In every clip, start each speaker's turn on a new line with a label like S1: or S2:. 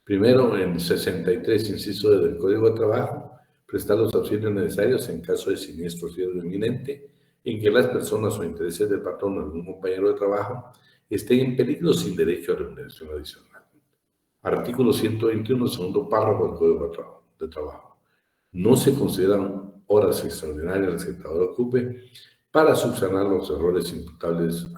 S1: Primero, en 63, inciso D del Código de Trabajo, prestar los auxilios necesarios en caso de siniestro riesgo inminente en que las personas o intereses del patrón o algún compañero de trabajo estén en peligro sin derecho a remuneración adicional. Artículo 121, segundo párrafo del Código de Trabajo. No se consideran horas extraordinarias las que el trabajador ocupe para subsanar los errores imputables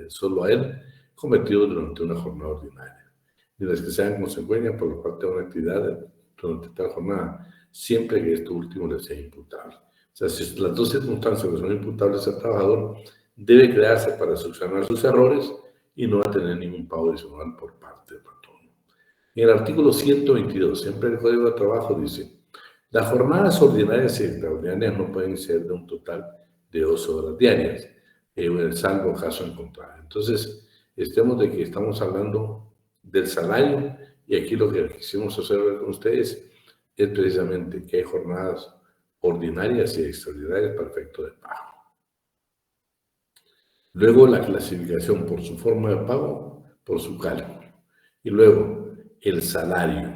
S1: solo a él cometidos durante una jornada ordinaria, ni las que sean consecuencia por parte de una actividad durante tal jornada, siempre que esto último le sea imputable. O sea, si las dos circunstancias que son imputables al trabajador, debe crearse para subsanar sus errores y no va a tener ningún pago adicional por parte del patrón. En el artículo 122, siempre el Código de Trabajo dice: las jornadas ordinarias y extraordinarias no pueden ser de un total de 12 horas diarias, salvo caso en contrario. Entonces, estemos de que estamos hablando del salario, y aquí lo que quisimos hacer con ustedes es precisamente que hay jornadas ordinarias y extraordinarias para efecto de pago. Luego la clasificación por su forma de pago, por su cálculo. Y luego el salario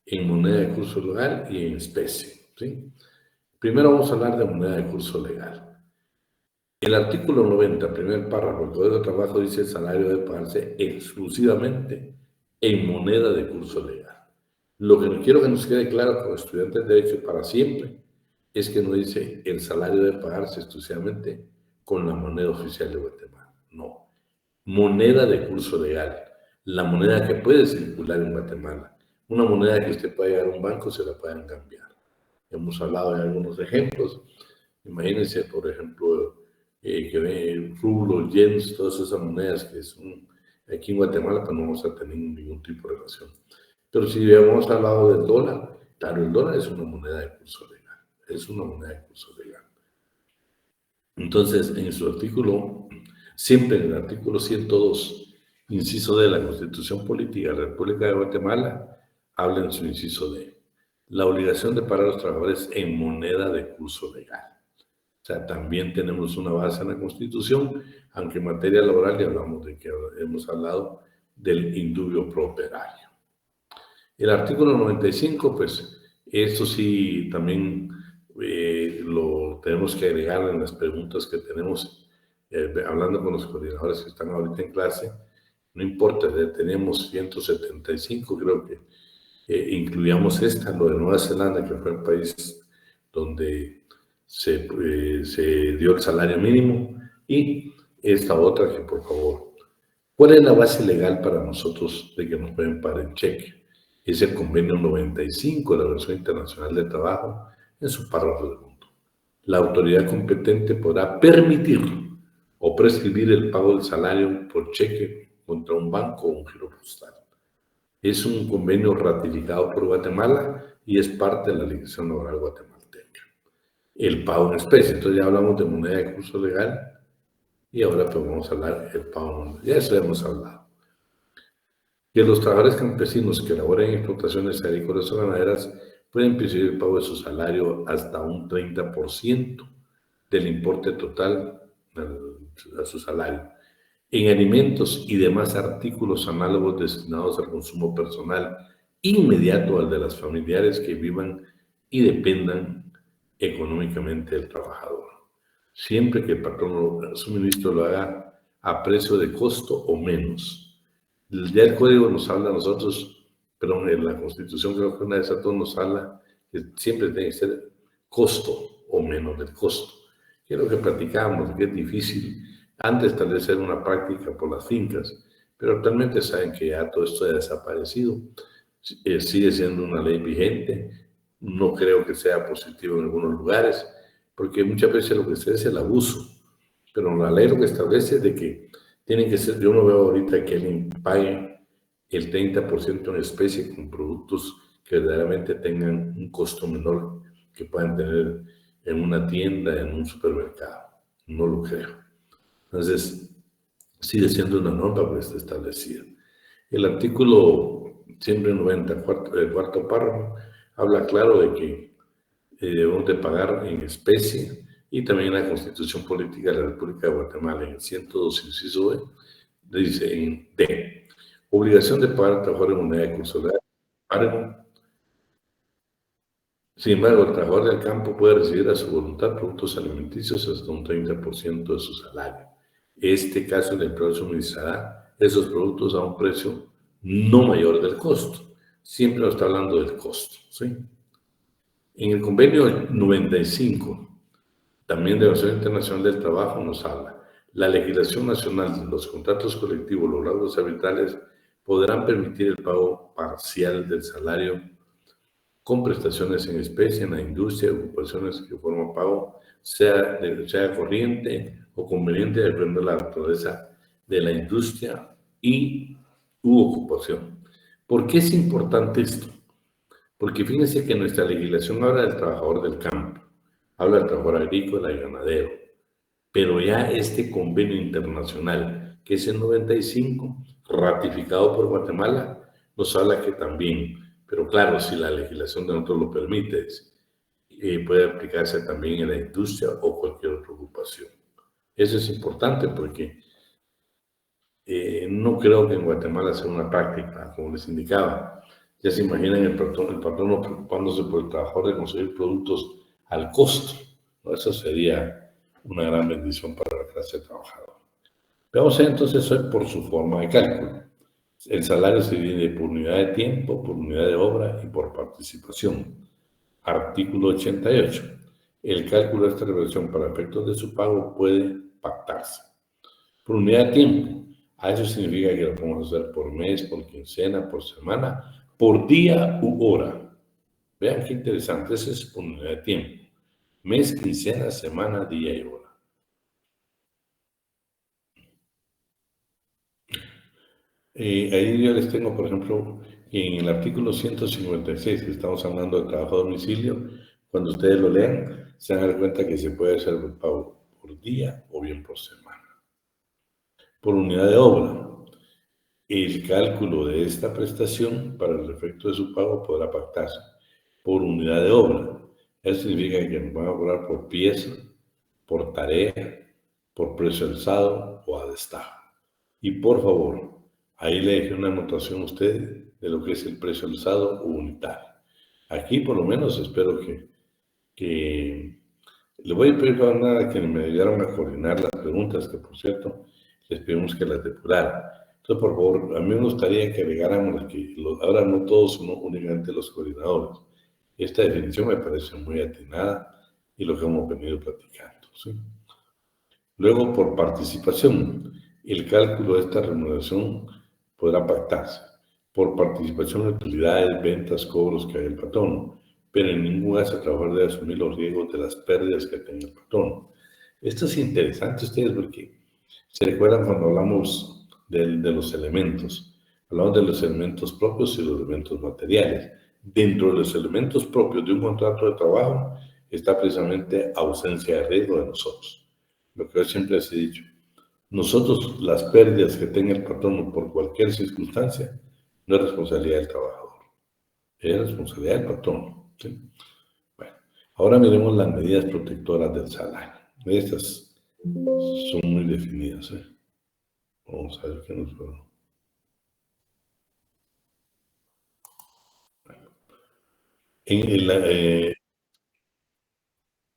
S1: en moneda de curso legal y en especie, ¿sí? Primero vamos a hablar de moneda de curso legal. El artículo 90, primer párrafo del Código de Trabajo, dice: el salario debe pagarse exclusivamente en moneda de curso legal. Lo que quiero que nos quede claro como estudiantes de Derecho para siempre es que no dice el salario debe pagarse exclusivamente con la moneda oficial de Guatemala. No. Moneda de curso legal. La moneda que puede circular en Guatemala. Una moneda que usted puede llegar a un banco, se la pueden cambiar. Hemos hablado de algunos ejemplos. Imagínense, por ejemplo, que ven rublos, yens, todas esas monedas que son aquí en Guatemala, pues no vamos a tener ningún tipo de relación. Pero si hemos hablado del dólar, claro, el dólar es una moneda de curso legal. Es una moneda de curso legal. Entonces, en su artículo, siempre en el artículo 102, inciso D de la Constitución Política de la República de Guatemala, habla en su inciso D, la obligación de pagar a los trabajadores en moneda de curso legal. O sea, también tenemos una base en la Constitución, aunque en materia laboral ya hablamos de que hemos hablado del indubio pro operario. El artículo 95, pues, esto sí también lo tenemos que agregar en las preguntas que tenemos, hablando con los coordinadores que están ahorita en clase. No importa, tenemos 175, creo que incluíamos esta, lo de Nueva Zelanda, que fue el país donde se dio el salario mínimo, y esta otra que, por favor, ¿cuál es la base legal para nosotros de que nos pueden pagar en cheque? Es el convenio 95 de la Organización Internacional del Trabajo, en su párrafo segundo. La autoridad competente podrá permitir o prescribir el pago del salario por cheque contra un banco o un giro postal. Es un convenio ratificado por Guatemala y es parte de la legislación laboral guatemalteca. El pago en especie, entonces ya hablamos de moneda de curso legal y ahora pues vamos a hablar del pago, ya eso ya hemos hablado. Que los trabajadores campesinos que laboren en explotaciones agrícolas o ganaderas pueden percibir el pago de su salario hasta un 30% del importe total a su salario en alimentos y demás artículos análogos destinados al consumo personal inmediato al de las familiares que vivan y dependan económicamente del trabajador, siempre que el patrón o suministro lo haga a precio de costo o menos. Ya el código nos habla a nosotros, pero en la Constitución creo que una de esas dos nos habla que siempre tiene que ser costo o menos del costo. Que es lo que platicábamos, que es difícil antes establecer una práctica por las fincas, pero actualmente saben que ya todo esto ha desaparecido. Sigue siendo una ley vigente, no creo que sea positivo en algunos lugares, porque muchas veces lo que se es el abuso, pero la ley lo que establece es de que tienen que ser, yo no veo ahorita que alguien pague el 30% en especie con productos que verdaderamente tengan un costo menor que puedan tener en una tienda, en un supermercado. No lo creo. Entonces, sigue siendo una norma que está establecida. El artículo 190, el cuarto párrafo, habla claro de que debemos de pagar en especie, y también en la Constitución Política de la República de Guatemala, en el 102, inciso B, dice en D, obligación de pagar al trabajador en moneda de curso legal Sin embargo, el trabajador del campo puede recibir a su voluntad productos alimenticios hasta un 30% de su salario. Este caso, el empleador suministrará esos productos a un precio no mayor del costo. Siempre nos está hablando del costo, ¿sí? En el convenio 95, también de la Organización Internacional del Trabajo, nos habla: la legislación nacional de los contratos colectivos, los rasgos arbitrales, podrán permitir el pago parcial del salario con prestaciones en especie en la industria, ocupaciones que forman pago, sea corriente o conveniente, dependiendo de la naturaleza de la industria u ocupación. ¿Por qué es importante esto? Porque fíjense que nuestra legislación habla del trabajador del campo, habla del trabajador agrícola y ganadero, pero ya este convenio internacional, que es el 95, ratificado por Guatemala, nos habla que también, pero claro, si la legislación de nosotros lo permite, puede aplicarse también en la industria o cualquier otra ocupación. Eso es importante porque no creo que en Guatemala sea una práctica, como les indicaba. Ya se imaginan el patrón preocupándose por el trabajador de conseguir productos al costo, ¿no? Eso sería una gran bendición para la clase trabajadora. Vamos a ver entonces hoy por su forma de cálculo. El salario se divide por unidad de tiempo, por unidad de obra y por participación. Artículo 88. El cálculo de esta reversión para efectos de su pago puede pactarse. Por unidad de tiempo. A eso significa que lo podemos hacer por mes, por quincena, por semana, por día u hora. Vean qué interesante. Ese es por unidad de tiempo. Mes, quincena, semana, día y hora. Ahí yo les tengo, por ejemplo, en el artículo 156, que estamos hablando de trabajo a domicilio, cuando ustedes lo lean, se van a dar cuenta que se puede hacer el pago por día o bien por semana. Por unidad de obra. El cálculo de esta prestación para el efecto de su pago podrá pactarse por unidad de obra. Eso significa que nos van a cobrar por pieza, por tarea, por precio alzado o a destajo. Y por favor, ahí le dejé una anotación a usted de lo que es el precio alzado o unitario. Aquí por lo menos espero que le voy a pedir para nada que me ayudaran a coordinar las preguntas, que por cierto les pedimos que las depuraran. Entonces, por favor, a mí me gustaría que agregáramos que ahora no todos, sino únicamente los coordinadores. Esta definición me parece muy atinada y lo que hemos venido platicando, ¿sí? Luego, por participación, el cálculo de esta remuneración podrá pactarse por participación en utilidades, ventas, cobros que haya el patrón, pero en ningún caso el trabajador debe asumir los riesgos de las pérdidas que tenga el patrón. Esto es interesante, ustedes, porque se recuerdan cuando hablamos de los elementos. Hablamos de los elementos propios y los elementos materiales. Dentro de los elementos propios de un contrato de trabajo está precisamente ausencia de riesgo de nosotros. Lo que yo siempre les he dicho, nosotros las pérdidas que tenga el patrón por cualquier circunstancia no es responsabilidad del trabajador, es responsabilidad del patrón, ¿sí? Bueno, ahora miremos las medidas protectoras del salario. Estas son muy definidas, ¿eh? Vamos a ver qué nos va.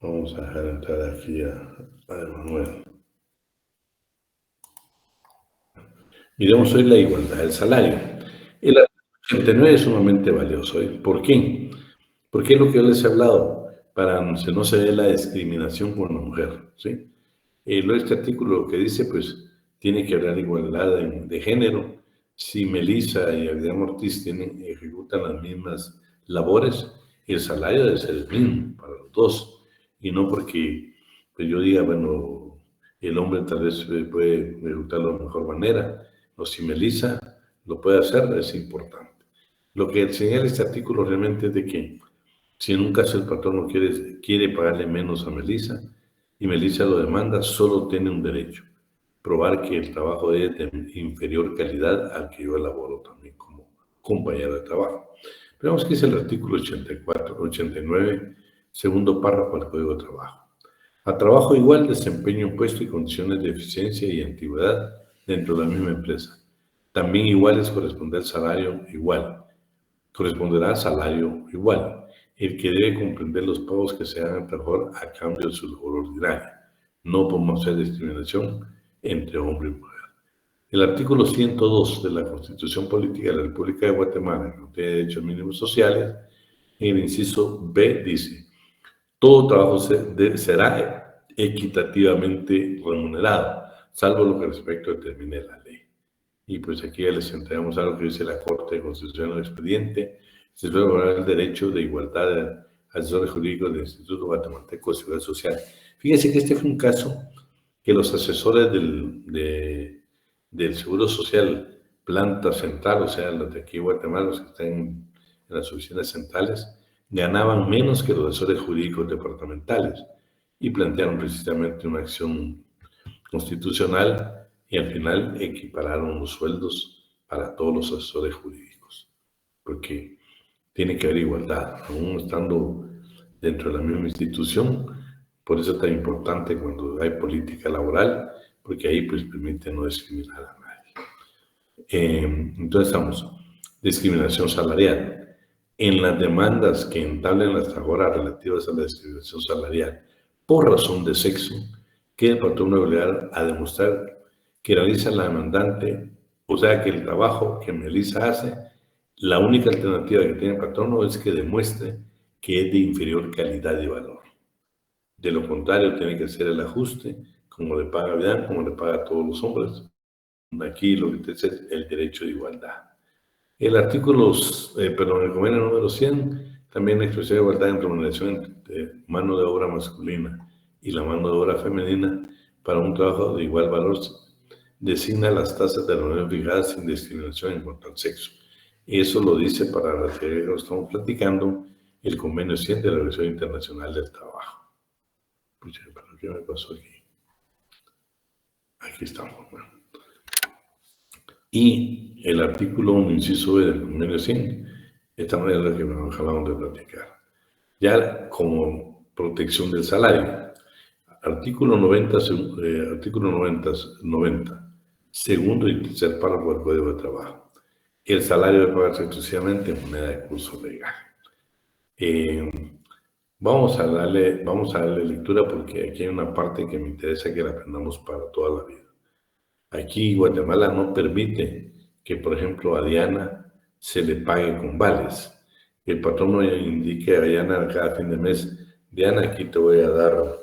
S1: Vamos a dejar entrar aquí a Emanuel. Miremos hoy la igualdad del salario. El artículo 89 es sumamente valioso, ¿eh? ¿Por qué? Porque es lo que yo les he hablado, para que no se dé la discriminación con la mujer, ¿sí? Este artículo que dice, pues, tiene que haber igualdad de género. Si Melissa y Adrián Ortiz ejecutan las mismas labores, el salario debe ser el mismo para los dos. Y no porque pues, yo diga, bueno, el hombre tal vez puede ejecutarlo de mejor manera, o si Melissa lo puede hacer, es importante. Lo que señala este artículo realmente es de que si en un caso el patrón no quiere pagarle menos a Melissa y Melissa lo demanda, solo tiene un derecho: probar que el trabajo es de inferior calidad al que yo elaboro también como compañero de trabajo. Pero vamos que es el artículo 89, segundo párrafo del Código de Trabajo. A trabajo igual, desempeño un puesto y condiciones de eficiencia y antigüedad dentro de la misma empresa. También iguales corresponde al salario igual. corresponderá a salario igual, el que debe comprender los pagos que se hagan al trabajador a cambio de su labor ordinaria. No podemos hacer discriminación entre hombre y mujer. El artículo 102 de la Constitución Política de la República de Guatemala, que tiene derechos mínimos sociales, en el inciso B dice: todo trabajo será equitativamente remunerado, salvo lo que respecto determine la ley. Y pues aquí ya les entregamos algo que dice la Corte de Constitución del Expediente. Se suele valorar el derecho de igualdad de asesores jurídicos del Instituto Guatemalteco de Seguridad Social. Fíjense que este fue un caso que los asesores del Seguro Social, planta central, o sea, los de aquí en Guatemala, los que están en las oficinas centrales, ganaban menos que los asesores jurídicos departamentales y plantearon precisamente una acción constitucional y al final equipararon los sueldos para todos los asesores jurídicos, porque tiene que haber igualdad, aún estando dentro de la misma institución. Por eso es tan importante cuando hay política laboral, porque ahí pues permite no discriminar a nadie. Entonces estamos, discriminación salarial. En las demandas que entablen las trabajadoras relativas a la discriminación salarial por razón de sexo, que el patrón debe obligar a demostrar que realiza la demandante, o sea, que el trabajo que Melissa hace, la única alternativa que tiene el patrono es que demuestre que es de inferior calidad y valor. De lo contrario, tiene que hacer el ajuste, como le paga Vidal, como le paga a todos los hombres. Aquí lo que es el derecho de igualdad. El artículo, el convenio número 100, también expresa igualdad en remuneración de mano de obra masculina y la mano de obra femenina para un trabajo de igual valor. Designa las tasas de remuneración fijadas sin discriminación en cuanto al sexo. Eso lo dice, para la que estamos platicando, el convenio 100 de la Organización Internacional del Trabajo. Pucha, ¿pero qué me pasó aquí? Aquí estamos. Bueno. Y el artículo 1, inciso B del convenio 100, esta manera es la que acabamos de platicar. Ya como protección del salario. Artículo 90, segundo y tercer párrafo del Código de Trabajo. El salario debe pagarse exclusivamente en moneda de curso legal. Vamos a darle lectura, porque aquí hay una parte que me interesa que la aprendamos para toda la vida. Aquí Guatemala no permite que, por ejemplo, a Diana se le pague con vales. El patrón no indique a Diana cada fin de mes: Diana, aquí te voy a dar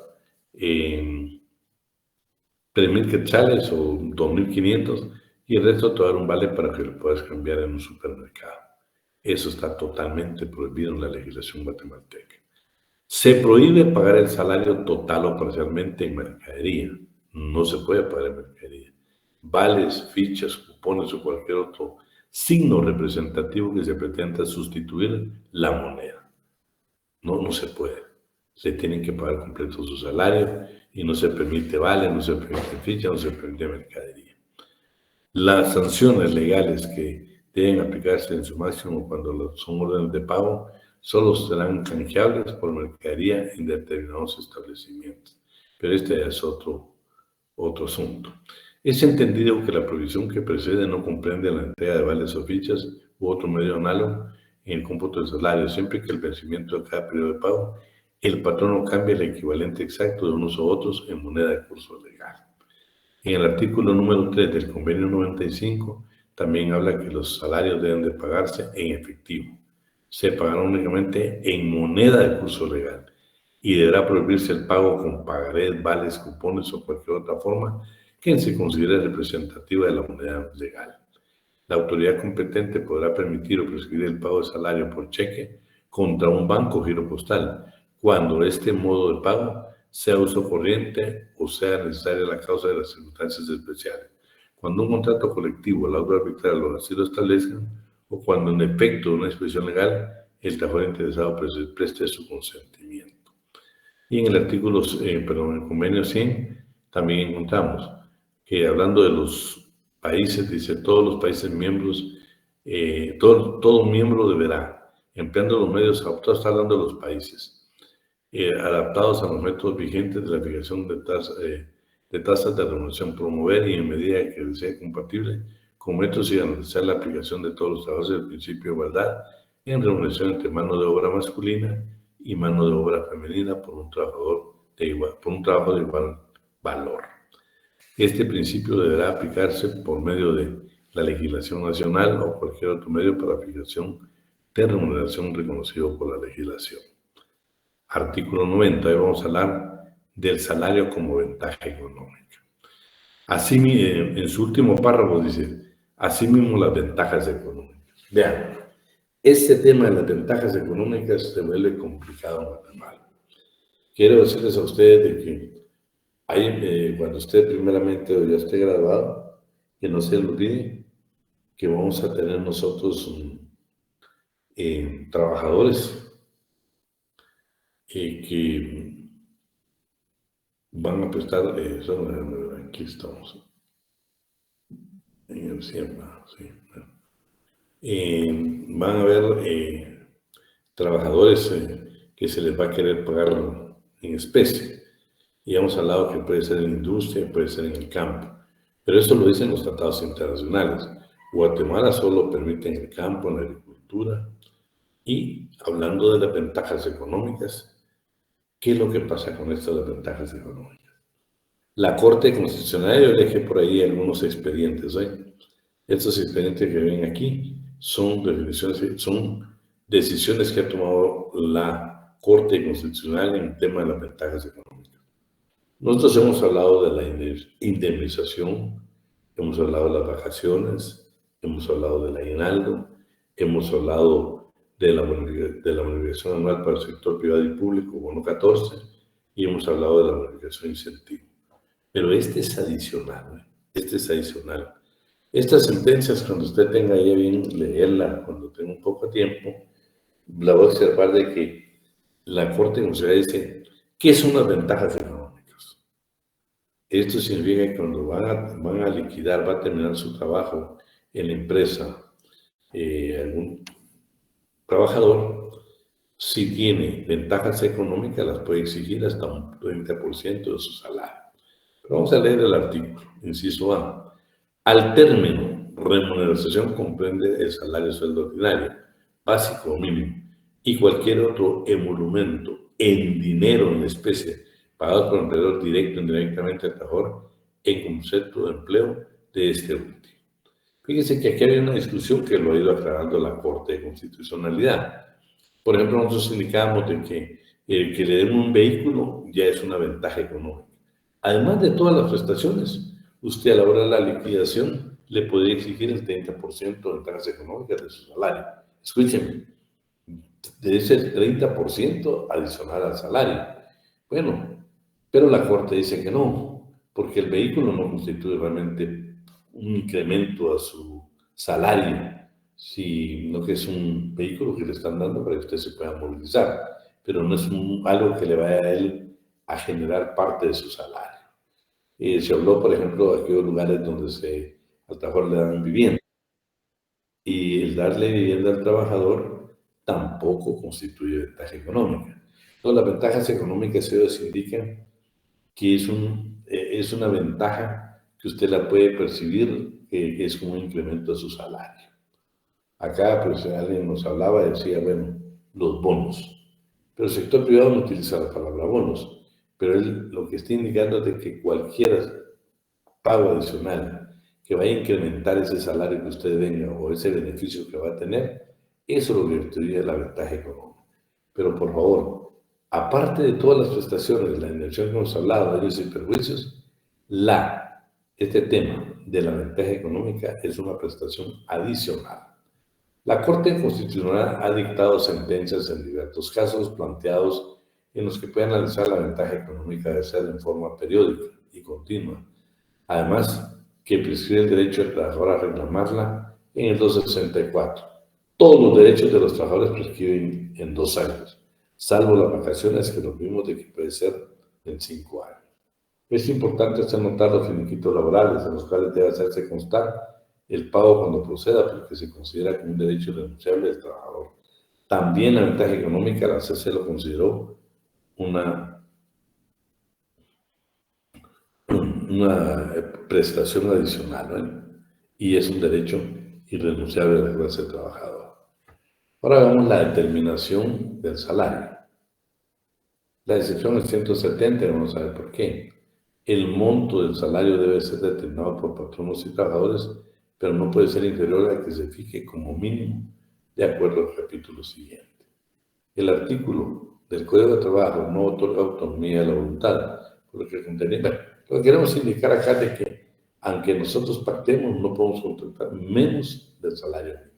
S1: 3,000 quetzales o 2,500 y el resto te va a dar un vale para que lo puedas cambiar en un supermercado. Eso está totalmente prohibido en la legislación guatemalteca. Se prohíbe pagar el salario total o parcialmente en mercadería. No se puede pagar en mercadería. Vales, fichas, cupones o cualquier otro signo representativo que se pretenda sustituir la moneda. No se puede. Se tienen que pagar completo su salario y no se permite vale, no se permite ficha, no se permite mercadería. Las sanciones legales que deben aplicarse en su máximo cuando son órdenes de pago solo serán canjeables por mercadería en determinados establecimientos. Pero este es otro asunto. Es entendido que la prohibición que precede no comprende la entrega de vales o fichas u otro medio análogo en el cómputo del salario, siempre que el vencimiento de cada periodo de pago, el patrono cambie el equivalente exacto de unos u otros en moneda de curso legal. En el artículo número 3 del convenio 95 también habla que los salarios deben de pagarse en efectivo. Se pagará únicamente en moneda de curso legal y deberá prohibirse el pago con pagarés, vales, cupones o cualquier otra forma que se considere representativa de la moneda legal. La autoridad competente podrá permitir o prescribir el pago de salario por cheque contra un banco o giro postal, cuando este modo de pago sea uso corriente o sea necesaria la causa de las circunstancias especiales. Cuando un contrato colectivo, la obra arbitral así lo establezcan, o cuando en efecto de una expresión legal el trabajador interesado preste su consentimiento. Y en el artículo, en el convenio 100, también encontramos que, hablando de los países, dice: todos los países miembros, todo miembro deberá, empleando los medios adaptados, está hablando de los países, adaptados a los métodos vigentes de la fijación de tasas de remuneración, promover y, en medida que sea compatible con métodos, y garantizar la aplicación de todos los trabajadores del principio de igualdad en remuneración entre mano de obra masculina y mano de obra femenina por un trabajo de igual valor. Este principio deberá aplicarse por medio de la legislación nacional o cualquier otro medio para fijación de remuneración reconocido por la legislación. Artículo 90. Hoy vamos a hablar del salario como ventaja económica. Así, en su último párrafo dice, asimismo las ventajas económicas. Vean, este tema de las ventajas económicas se vuelve complicado en Guatemala. Quiero decirles a ustedes de que cuando usted primeramente ya esté graduado, que no se le olvide que vamos a tener nosotros trabajadores que van a prestar, aquí estamos, en el siembra, sí. Van a haber trabajadores que se les va a querer pagar en especie. Y hemos hablado que puede ser en la industria, puede ser en el campo. Pero eso lo dicen los tratados internacionales. Guatemala solo permite en el campo, en la agricultura. Y hablando de las ventajas económicas, ¿qué es lo que pasa con estas ventajas económicas? La Corte Constitucional, yo dejé por ahí algunos expedientes. Estos expedientes que ven aquí son decisiones que ha tomado la Corte Constitucional en el tema de las ventajas económicas. Nosotros hemos hablado de la indemnización, hemos hablado de las vacaciones, hemos hablado del aguinaldo, hemos hablado de la bonificación anual para el sector privado y público, bono 14, y hemos hablado de la bonificación incentivo. Pero este es adicional, este es adicional. Estas sentencias, cuando usted tenga ya bien leerla, cuando tenga un poco de tiempo, la va a observar de que la Corte Constitucional dice, ¿qué son las ventajas económicas? Esto significa que cuando van a liquidar, va a terminar su trabajo en la empresa, algún trabajador, si tiene ventajas económicas, las puede exigir hasta un 30% de su salario. Pero vamos a leer el artículo, inciso A. Al término, remuneración comprende el salario sueldo ordinario, básico o mínimo, y cualquier otro emolumento en dinero, en especie, pagado por el empleador directo o indirectamente al trabajador en concepto de empleo de este último. Fíjense que aquí hay una discusión que lo ha ido aclarando la Corte de Constitucionalidad. Por ejemplo, nosotros indicábamos de que el que le den un vehículo ya es una ventaja económica. Además de todas las prestaciones, usted a la hora de la liquidación le podría exigir el 30% de ventajas económicas de su salario. Escúchenme, de ese 30% adicional al salario. Bueno, pero la Corte dice que no, porque el vehículo no constituye realmente un incremento a su salario, sino que es un vehículo que le están dando para que usted se pueda movilizar, pero no es algo que le vaya a él a generar parte de su salario. Se habló, por ejemplo, de aquellos lugares donde al trabajador le dan vivienda. Y el darle vivienda al trabajador tampoco constituye ventaja económica. Entonces, las ventajas económicas ellos indican que es una ventaja que usted la puede percibir, que es como un incremento de su salario. Acá, pues, alguien nos hablaba y decía, bueno, los bonos. Pero el sector privado no utiliza la palabra bonos. Pero él lo que está indicando es de que cualquier pago adicional que vaya a incrementar ese salario que usted tenga o ese beneficio que va a tener, eso lo virtuaría la ventaja económica. Pero por favor, aparte de todas las prestaciones, la inversión que hemos hablado, daños y perjuicios, este tema de la ventaja económica es una prestación adicional. La Corte Constitucional ha dictado sentencias en diversos casos planteados en los que puede analizar la ventaja económica de ser en forma periódica y continua. Además, que prescribe el derecho del trabajador a reclamarla en el 264. Todos los derechos de los trabajadores prescriben en 2 años, salvo las vacaciones que nos vimos de que puede ser en 5 años. Es importante hacer notar los finiquitos laborales en los cuales debe hacerse constar el pago cuando proceda, porque se considera como un derecho irrenunciable del trabajador. También la ventaja económica, la CC lo consideró una prestación adicional, ¿no? Y es un derecho irrenunciable de la clase trabajadora. Ahora veamos la determinación del salario. La excepción es 170, vamos a ver por qué. El monto del salario debe ser determinado por patronos y trabajadores, pero no puede ser inferior al que se fije como mínimo, de acuerdo al capítulo siguiente. El artículo del Código de Trabajo no otorga autonomía a la voluntad, por lo que contenía. Bueno, lo que queremos indicar acá es de que, aunque nosotros pactemos, no podemos contratar menos del salario mínimo.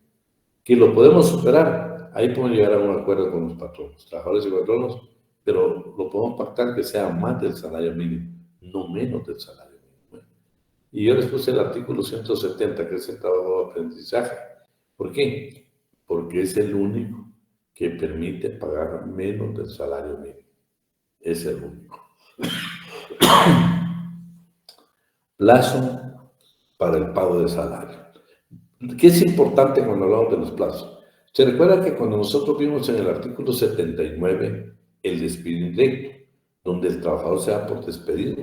S1: Que lo podemos superar, ahí podemos llegar a un acuerdo con los patronos, trabajadores y patronos, pero lo podemos pactar que sea más del salario mínimo, no menos del salario mínimo. Y yo les puse el artículo 170, que es el trabajo de aprendizaje. ¿Por qué? Porque es el único que permite pagar menos del salario mínimo. Es el único. Plazo para el pago de salario. ¿Qué es importante cuando hablamos de los plazos? Se recuerda que cuando nosotros vimos en el artículo 79 el despido indirecto, donde el trabajador se da por despedido,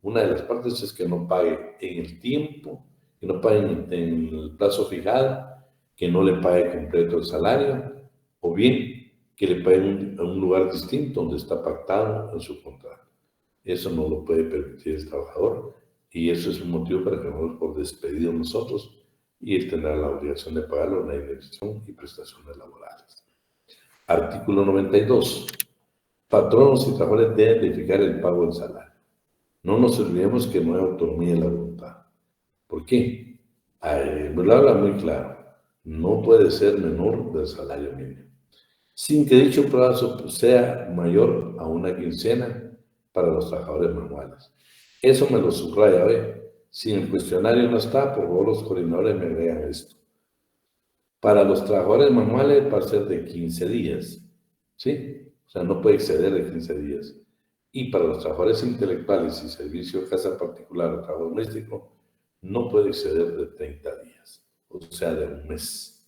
S1: una de las partes es que no pague en el tiempo, que no pague en el plazo fijado, que no le pague completo el salario, o bien que le pague en un lugar distinto donde está pactado en su contrato. Eso no lo puede permitir el trabajador y eso es un motivo para que nos por despedido nosotros y él tendrá la obligación de pagarlo en la indemnización y prestaciones laborales. Artículo 92. Patronos y trabajadores deben verificar el pago del salario. No nos olvidemos que no hay autonomía en la voluntad. ¿Por qué? Lo habla muy claro. No puede ser menor del salario mínimo, sin que dicho plazo sea mayor a una quincena para los trabajadores manuales. Eso me lo subraya, ¿ve? Si en el cuestionario no está, por favor los coordinadores me agregan esto. Para los trabajadores manuales va a ser de 15 días, ¿sí? O sea, no puede exceder de 15 días. Y para los trabajadores intelectuales y servicio de casa particular o trabajo doméstico, no puede exceder de 30 días, o sea, de un mes.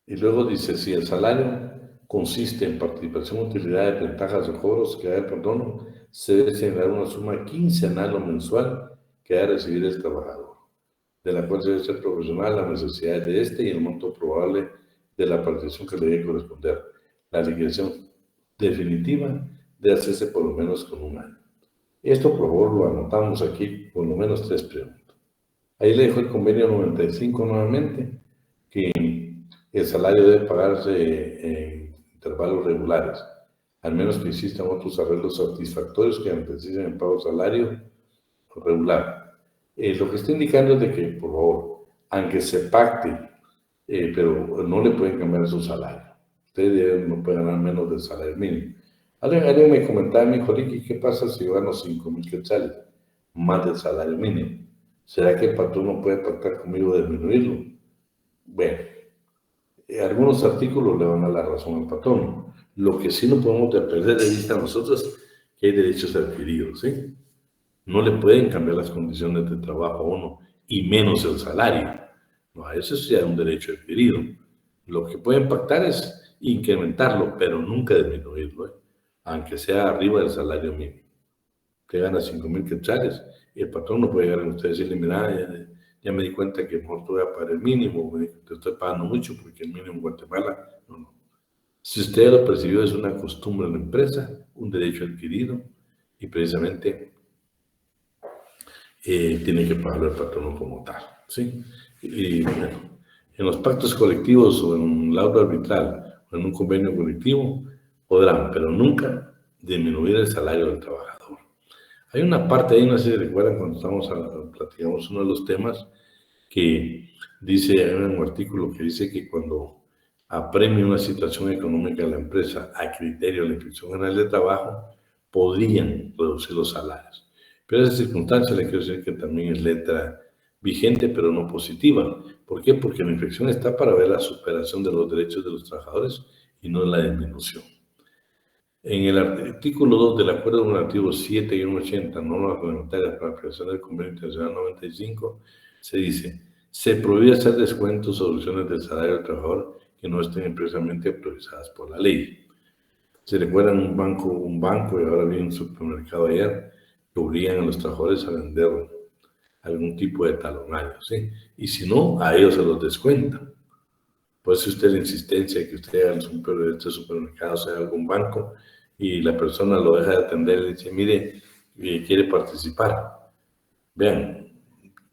S1: Y luego dice, si el salario consiste en participación, utilidades, ventajas o cobros que haya perdono, se debe señalar una suma quincenal o mensual que haya recibir el trabajador, de la cual debe ser proporcional a las necesidades de este y el monto probable de la participación que le debe corresponder. La liquidación definitiva debe hacerse por lo menos con un año. Esto, por favor, lo anotamos aquí, por lo menos 3 preguntas. Ahí le dejo el convenio 95 nuevamente, que el salario debe pagarse en intervalos regulares, al menos que existan otros arreglos satisfactorios que anteceden el pago de salario regular. Lo que está indicando es de que, por favor, aunque se pacte, pero no le pueden cambiar su salario. Ustedes no pueden ganar menos del salario mínimo. Alguien me comentaba, me dijo, Ricky, ¿qué pasa si yo gano 5,000 quetzales más del salario mínimo? ¿Será que el patrón no puede pactar conmigo de disminuirlo? Bueno, algunos artículos le van a la razón al patrón. Lo que sí no podemos perder de vista nosotros que hay derechos adquiridos, ¿sí? No le pueden cambiar las condiciones de trabajo a uno, y menos el salario. No, eso sí es un derecho adquirido. Lo que pueden pactar es incrementarlo, pero nunca disminuirlo, ¿eh? Aunque sea arriba del salario mínimo. Que gana 5,000 quetzales, y el patrón no puede llegar a usted y decirle, mira, ya me di cuenta que mejor te voy a pagar el mínimo, te estoy pagando mucho porque el mínimo en Guatemala, no. Si usted lo percibió, es una costumbre en la empresa, un derecho adquirido, y precisamente tiene que pagarlo el patrón como tal, ¿sí? Y bueno, en los pactos colectivos o en un laudo arbitral o en un convenio colectivo podrán, pero nunca disminuir el salario del trabajador. Hay una parte ahí, no sé si recuerdan cuando platicamos uno de los temas, que dice, hay un artículo que dice que cuando apremie una situación económica de la empresa a criterio de la Inspección General de Trabajo, podrían reducir los salarios. Pero esa circunstancia le quiero decir que también es letra vigente, pero no positiva. ¿Por qué? Porque la inspección está para ver la superación de los derechos de los trabajadores y no la disminución. En el artículo 2 del Acuerdo Normativo 7 y 180, normas reglamentarias para la aplicación del Convenio Internacional 95, se dice, se prohíbe hacer descuentos o reducciones del salario del trabajador que no estén expresamente autorizadas por la ley. Se recuerda un banco y ahora vi un supermercado ayer que obligan a los trabajadores a vender algún tipo de talonario, ¿sí? Y si no, a ellos se los descuentan. Puede ser usted la insistencia de que usted haga este supermercado, sea algún banco, y la persona lo deja de atender y dice, mire, quiere participar. Vean,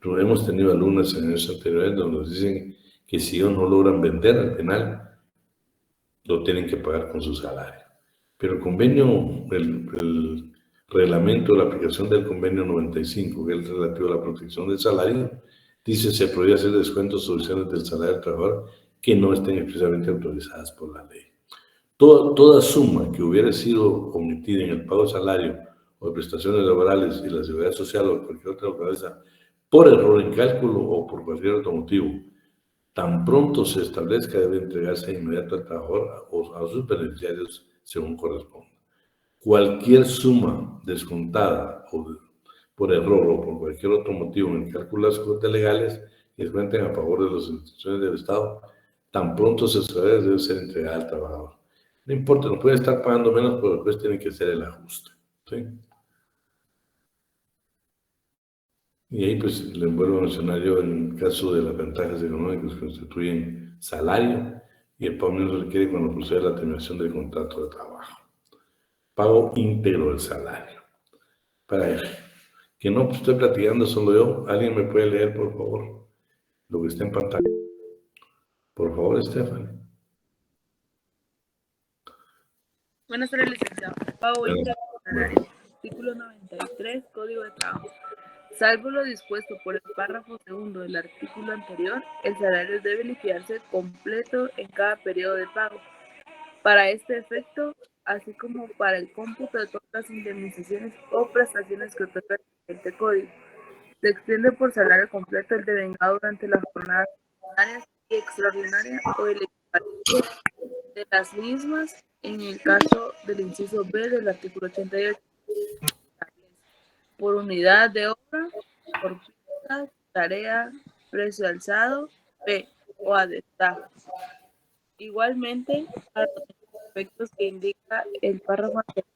S1: hemos tenido alumnos en años anteriores donde nos dicen que si ellos no logran vender al final, lo tienen que pagar con su salario. Pero el convenio, el reglamento de la aplicación del convenio 95, que es relativo a la protección del salario, dice se prohíbe hacer descuentos o soluciones del salario del trabajador que no estén expresamente autorizadas por la ley. Toda suma que hubiera sido omitida en el pago de salario o de prestaciones laborales y la seguridad social o cualquier otra naturaleza por error en cálculo o por cualquier otro motivo, tan pronto se establezca, debe entregarse de inmediato al trabajador o a sus beneficiarios según corresponda. Cualquier suma descontada por error o por cualquier otro motivo en el cálculo de las cuotas legales que cuenten a favor de las instituciones del Estado, tan pronto se establezca, debe ser entregada al trabajador. No importa, no puede estar pagando menos, pero después tiene que ser el ajuste. ¿Sí? Y ahí pues le vuelvo a mencionar yo en el caso de las ventajas económicas que constituyen salario y el pago menos requiere cuando procede la terminación del contrato de trabajo. Pago íntegro del salario. Para que no estoy platicando solo yo, alguien me puede leer por favor lo que está en pantalla. Por favor, Stephanie.
S2: Buenas tardes, licenciado. Pago íntegro del salario. Artículo 93, Código de Trabajo. Salvo lo dispuesto por el párrafo segundo del artículo anterior, el salario debe liquidarse completo en cada periodo de pago. Para este efecto, así como para el cómputo de todas las indemnizaciones o prestaciones que otorga el siguiente código, se extiende por salario completo el devengado durante las jornadas ordinarias y extraordinarias o el equivalente de las mismas en el caso del inciso B del artículo 88. Por unidad de obra, por pieza, tarea, precio alzado, P o a destajo. Igualmente, para los efectos que indica el párrafo anterior,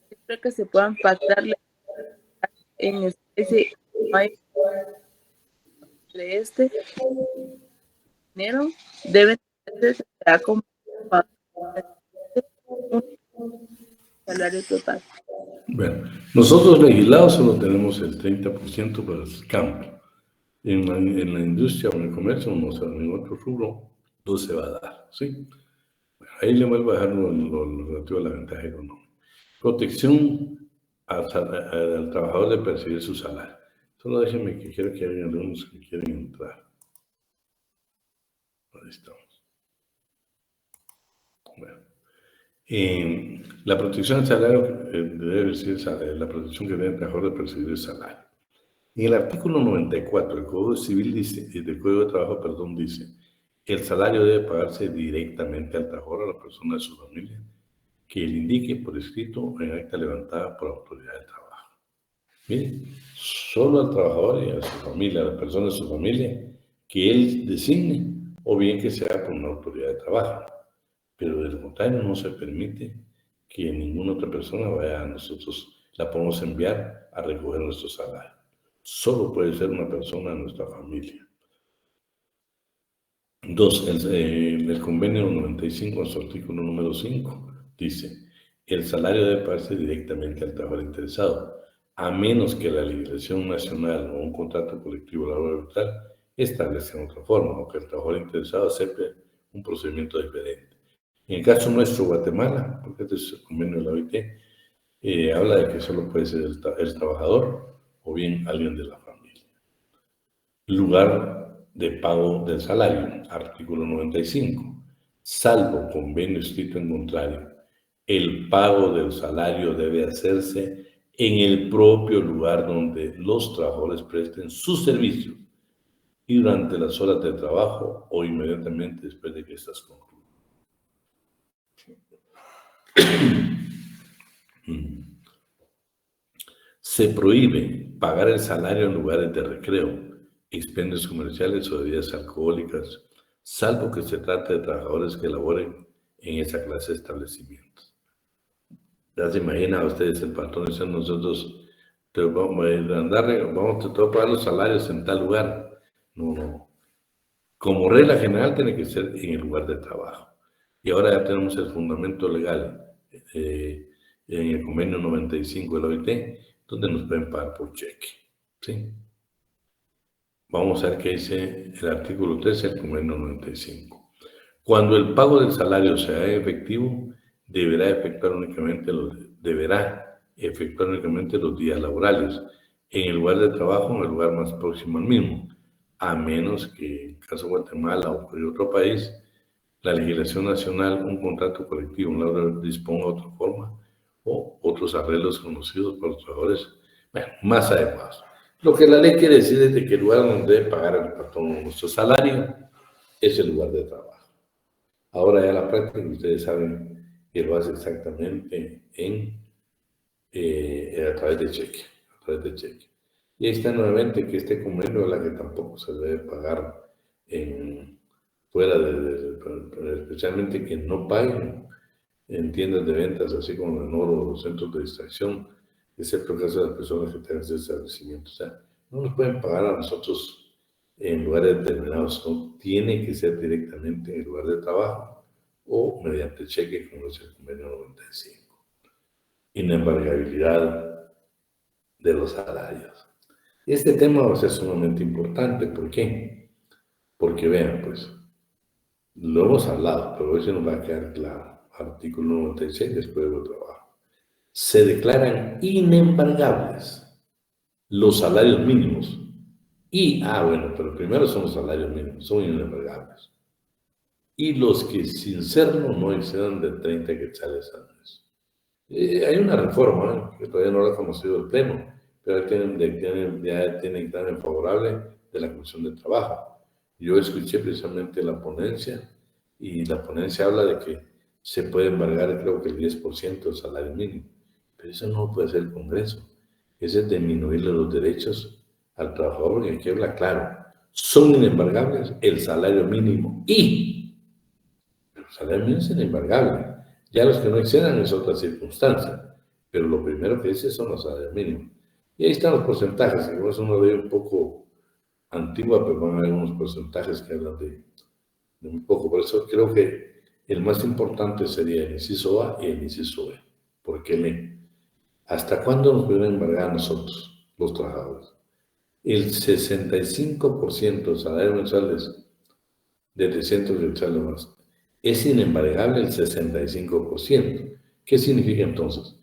S2: siempre que se puedan pactar en especie de este dinero, deben ser como un salario total.
S1: Bueno, nosotros legislados solo tenemos el 30% para el campo. En la industria o en el comercio, no sé, en otro rubro, no se va a dar, ¿sí? Bueno, ahí le vuelvo a dejar lo relativo a la ventaja económica. Protección al trabajador de percibir su salario. Solo déjenme que quiero que haya algunos que quieren entrar. Ahí estamos. Bueno. La protección al salario debe ser la protección que debe el trabajador de percibir el salario. En el artículo 94 del Código Civil del Código de Trabajo, perdón, dice que el salario debe pagarse directamente al trabajador, a la persona de su familia, que él indique por escrito o en acta levantada por autoridad del trabajo. Mire, solo al trabajador y a su familia, a la persona de su familia, que él designe, o bien que sea por una autoridad de trabajo. Pero de lo contrario no se permite que ninguna otra persona vaya a nosotros, la podemos enviar a recoger nuestro salario. Solo puede ser una persona de nuestra familia. Dos, el convenio 95, en su artículo número 5, dice, el salario debe pagarse directamente al trabajador interesado, a menos que la legislación nacional o un contrato colectivo laboral establezca otra forma, o que el trabajador interesado acepte un procedimiento diferente. En el caso nuestro, Guatemala, porque este es el convenio de la OIT, habla de que solo puede ser el trabajador o bien alguien de la familia. Lugar de pago del salario, artículo 95. Salvo convenio escrito en contrario, el pago del salario debe hacerse en el propio lugar donde los trabajadores presten sus servicios y durante las horas de trabajo o inmediatamente después de que estas concluyan. Se prohíbe pagar el salario en lugares de recreo, expendios comerciales o bebidas alcohólicas, salvo que se trate de trabajadores que laboren en esa clase de establecimientos. Ya se imagina a ustedes el patrón diciendo nosotros te vamos a pagar los salarios en tal lugar. No, no. Como regla general tiene que ser en el lugar de trabajo. Y ahora ya tenemos el fundamento legal en el convenio 95 de la OIT, donde nos pueden pagar por cheque. ¿Sí? Vamos a ver qué dice el artículo 13 del convenio 95. Cuando el pago del salario sea efectivo, deberá efectuar únicamente los días laborales en el lugar de trabajo, en el lugar más próximo al mismo, a menos que, en el caso de Guatemala o cualquier otro país, la legislación nacional, un contrato colectivo, un laboral disponga de otra forma o otros arreglos conocidos por los trabajadores, bueno, más adecuados. Lo que la ley quiere decir es de que el lugar donde debe pagar el patrón nuestro salario es el lugar de trabajo. Ahora ya la práctica, ustedes saben que lo hace exactamente a través de cheque, a través de cheque. Y ahí está nuevamente que este convenio es la que tampoco se debe pagar fuera especialmente que no paguen en tiendas de ventas, así como en oro o los centros de distracción, excepto el caso de las personas que tengan ese establecimiento. O sea, no nos pueden pagar a nosotros en lugares determinados, no tiene que ser directamente en el lugar de trabajo o mediante cheque, como es el convenio 95. Inembargabilidad de los salarios. Este tema va a ser sumamente importante. ¿Por qué? Porque vean, pues, lo hemos hablado, pero hoy se nos va a quedar claro. Artículo 96 después del trabajo. Se declaran inembargables los salarios mínimos. Bueno, pero primero son los salarios mínimos, son inembargables. Y los que sin serlo no excedan de 30 quetzales al mes. Hay una reforma que todavía no la ha conocido el Pleno, pero ya tiene dictamen favorable de la Comisión de Trabajo. Yo escuché precisamente la ponencia y la ponencia habla de que se puede embargar creo que el 10% del salario mínimo, pero eso no puede ser el Congreso. Ese es disminuirle los derechos al trabajador, porque aquí habla claro, son inembargables el salario mínimo y el salario mínimo es inembargable. Ya los que no excedan es otra circunstancia, pero lo primero que dice son los salarios mínimos. Y ahí están los porcentajes, que es una ley un poco antigua, pero van a haber unos porcentajes que hablan de un poco. Por eso creo que el más importante sería el inciso A y el inciso B. ¿Por qué ¿Hasta cuándo nos pueden embargar a nosotros, los trabajadores? El 65% de salario mensual de 300 quetzales más. Es inembargable el 65%. ¿Qué significa entonces?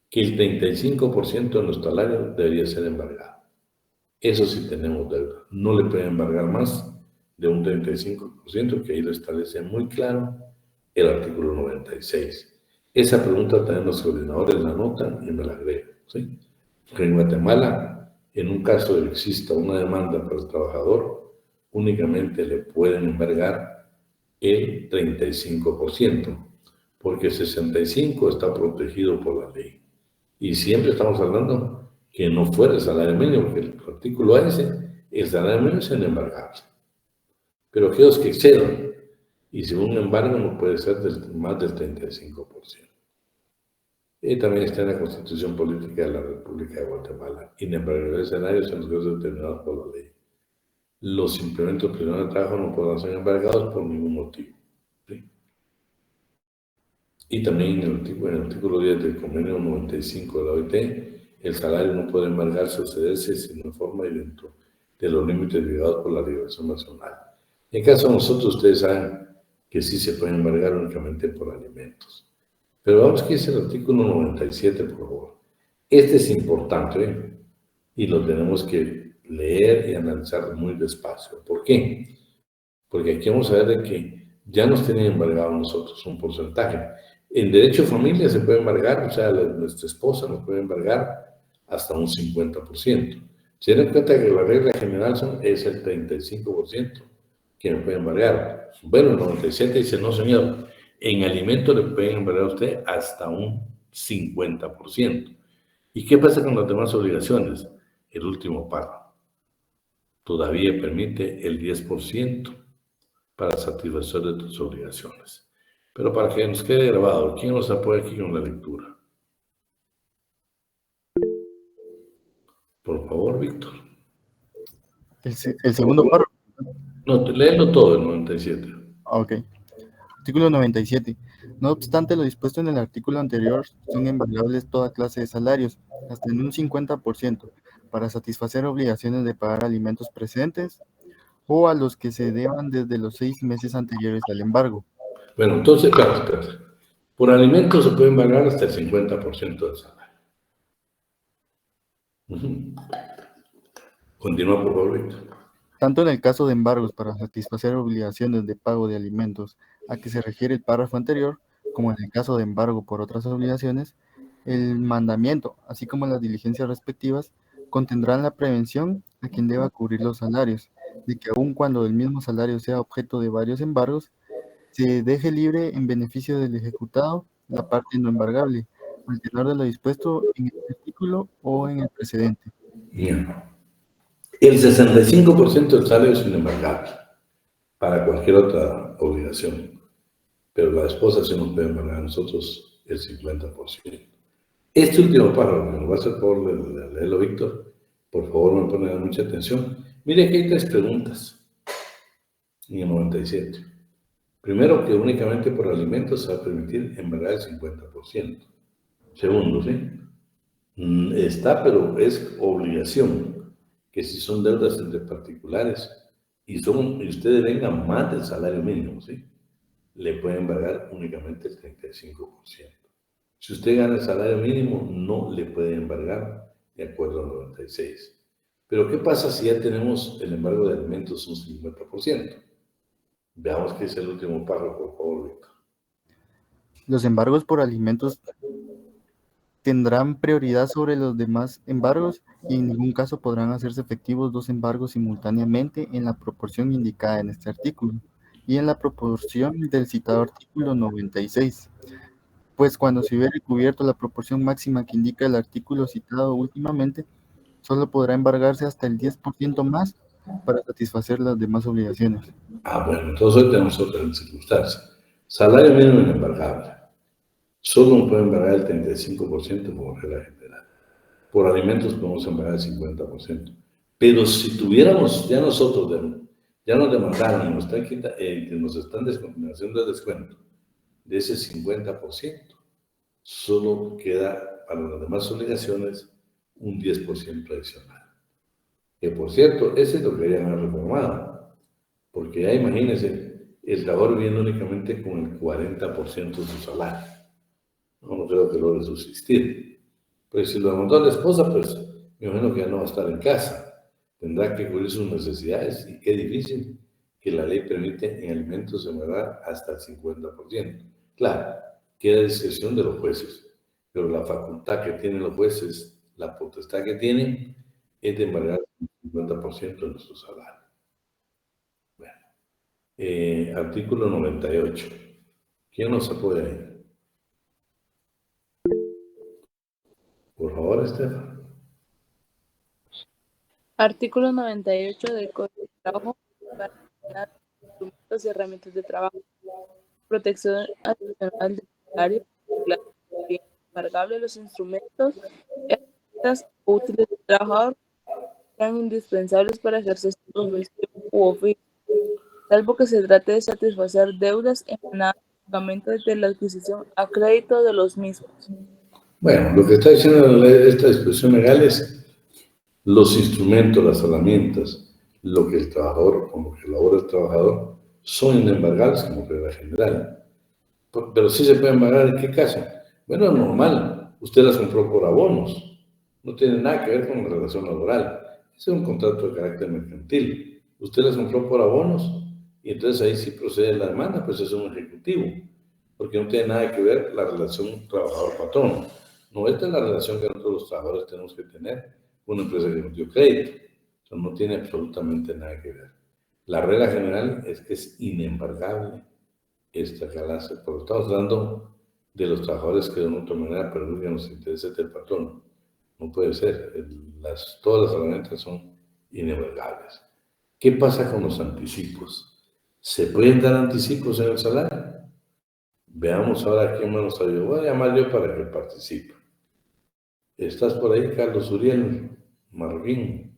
S1: Que el 35% de nuestro salario debería ser embargado. Eso sí tenemos deuda. No le pueden embargar más de un 35%, que ahí lo establece muy claro el artículo 96. Esa pregunta también los coordinadores la anotan y me la agregan. ¿Sí? Porque en Guatemala, en un caso de que exista una demanda para el trabajador, únicamente le pueden embargar el 35%, porque el 65% está protegido por la ley. Y siempre estamos hablando que no fuera el salario mínimo, porque el artículo A dice, el salario mínimo es inembargable. Pero aquellos que excedan, y si un embargo no puede ser más del 35%. Y también está en la Constitución Política de la República de Guatemala, inembargable de escenarios en los casos determinados por la ley. Los implementos privados de trabajo no podrán ser embargados por ningún motivo. ¿Sí? Y también en el artículo 10 del convenio 95 de la OIT, el salario no puede embargarse o cederse sino en forma y dentro de los límites fijados por la legislación nacional. En caso de nosotros, ustedes saben que sí se puede embargar únicamente por alimentos. Pero vamos que es el artículo 97, por favor. Este es importante y lo tenemos que leer y analizar muy despacio. ¿Por qué? Porque aquí vamos a ver de que ya nos tienen embargado nosotros un porcentaje. En derecho de familia se puede embargar, o sea, nuestra esposa nos puede embargar hasta un 50%. Se dan cuenta que la regla general es el 35% que nos puede embargar. Bueno, el 97% dice, no señor, en alimento le pueden embargar a usted hasta un 50%. ¿Y qué pasa con las demás obligaciones? El último párrafo. Todavía permite el 10% para satisfacer de tus obligaciones. Pero para que nos quede grabado, ¿quién nos apoya aquí con la lectura? Por favor, Víctor.
S3: El segundo párrafo.
S1: No, léelo todo el 97.
S3: Ok. Artículo 97. No obstante lo dispuesto en el artículo anterior, son embargables toda clase de salarios, hasta en un 50%, para satisfacer obligaciones de pagar alimentos presentes o a los que se deban desde los 6 meses anteriores al embargo.
S1: Bueno, entonces, claro, espérate. Por alimentos se puede embargar hasta el 50% del salario. Continúa, por favor, Víctor.
S3: Tanto en el caso de embargos para satisfacer obligaciones de pago de alimentos a que se refiere el párrafo anterior, como en el caso de embargo por otras obligaciones, el mandamiento, así como las diligencias respectivas, contendrán la prevención a quien deba cubrir los salarios, de que aun cuando el mismo salario sea objeto de varios embargos, se deje libre en beneficio del ejecutado la parte no embargable, al tenor de lo dispuesto en este artículo o en el precedente.
S1: Bien. El 65% del salario es inembargable para cualquier otra obligación, pero la esposa sí nos puede embargar a nosotros el 50%. Este último párrafo, que nos va a hacer por favor de leerlo, Víctor, por favor me pone mucha atención. Mire, aquí hay 3 preguntas en el 97. Primero, que únicamente por alimentos se va a permitir embargar el 50%. Segundo, ¿sí? Está, pero es obligación que si son deudas entre particulares y ustedes vengan más del salario mínimo, ¿sí? Le pueden embargar únicamente el 35%. Si usted gana el salario mínimo, no le puede embargar de acuerdo al 96. Pero ¿qué pasa si ya tenemos el embargo de alimentos un 50%? Veamos qué es el último párrafo, por favor, Víctor.
S3: Los embargos por alimentos tendrán prioridad sobre los demás embargos y en ningún caso podrán hacerse efectivos 2 embargos simultáneamente en la proporción indicada en este artículo y en la proporción del citado artículo 96, pues cuando se hubiere cubierto la proporción máxima que indica el artículo citado últimamente, solo podrá embargarse hasta el 10% más para satisfacer las demás obligaciones.
S1: Bueno, entonces hoy tenemos otra circunstancia. Salario mínimo inembargable. Solo pueden embargar el 35% como regla general. Por alimentos podemos embargar el 50%. Pero si tuviéramos ya nosotros, ya nos demandaron y nos están haciendo el descuento de ese 50%, solo queda para las demás obligaciones un 10% adicional. Que por cierto, ese lo querían haber reformado, porque ya imagínense, el trabajador viviendo únicamente con el 40% de su salario. No creo que logre subsistir. Pues si lo demandó la esposa, pues me imagino que ya no va a estar en casa. Tendrá que cubrir sus necesidades y qué difícil que la ley permite en alimentos embargar hasta el 50%. Claro, queda a discreción de los jueces, pero la facultad que tienen los jueces, la potestad que tienen, es de embargar el 50% de nuestro salario. Bueno, artículo 98. ¿Quién nos apoya ahí? Por favor, Estefan.
S2: Artículo 98 del Código de Trabajo para instrumentos y herramientas de trabajo. Protección adicional del salario, embargable de los instrumentos, herramientas o útiles del trabajador sean indispensables para ejercer su profesión u oficio, salvo que se trate de satisfacer deudas emanadas únicamente de la adquisición a crédito de los mismos.
S1: Bueno, lo que está diciendo esta disposición legal es los instrumentos, las herramientas, lo que el trabajador, como que elabora el trabajador, son inembargables como regla general. Pero sí se puede embargar en qué caso. Bueno, es normal, usted las compró por abonos, no tiene nada que ver con la relación laboral. Ese es un contrato de carácter mercantil. Usted las compró por abonos y entonces ahí sí procede la demanda, pues es un ejecutivo, porque no tiene nada que ver la relación trabajador-patrón. No, esta es la relación que nosotros los trabajadores tenemos que tener con una empresa que nos dio crédito. Eso no tiene absolutamente nada que ver. La regla general es que es inembargable esta clase, porque estamos hablando de los trabajadores que de una otra manera perjudican los intereses del patrón. No puede ser. Todas las herramientas son inembargables. ¿Qué pasa con los anticipos? ¿Se pueden dar anticipos en el salario? Veamos ahora quién más nos ayuda. Voy a llamar yo para que participe. ¿Estás por ahí, Carlos Uriel Marvín?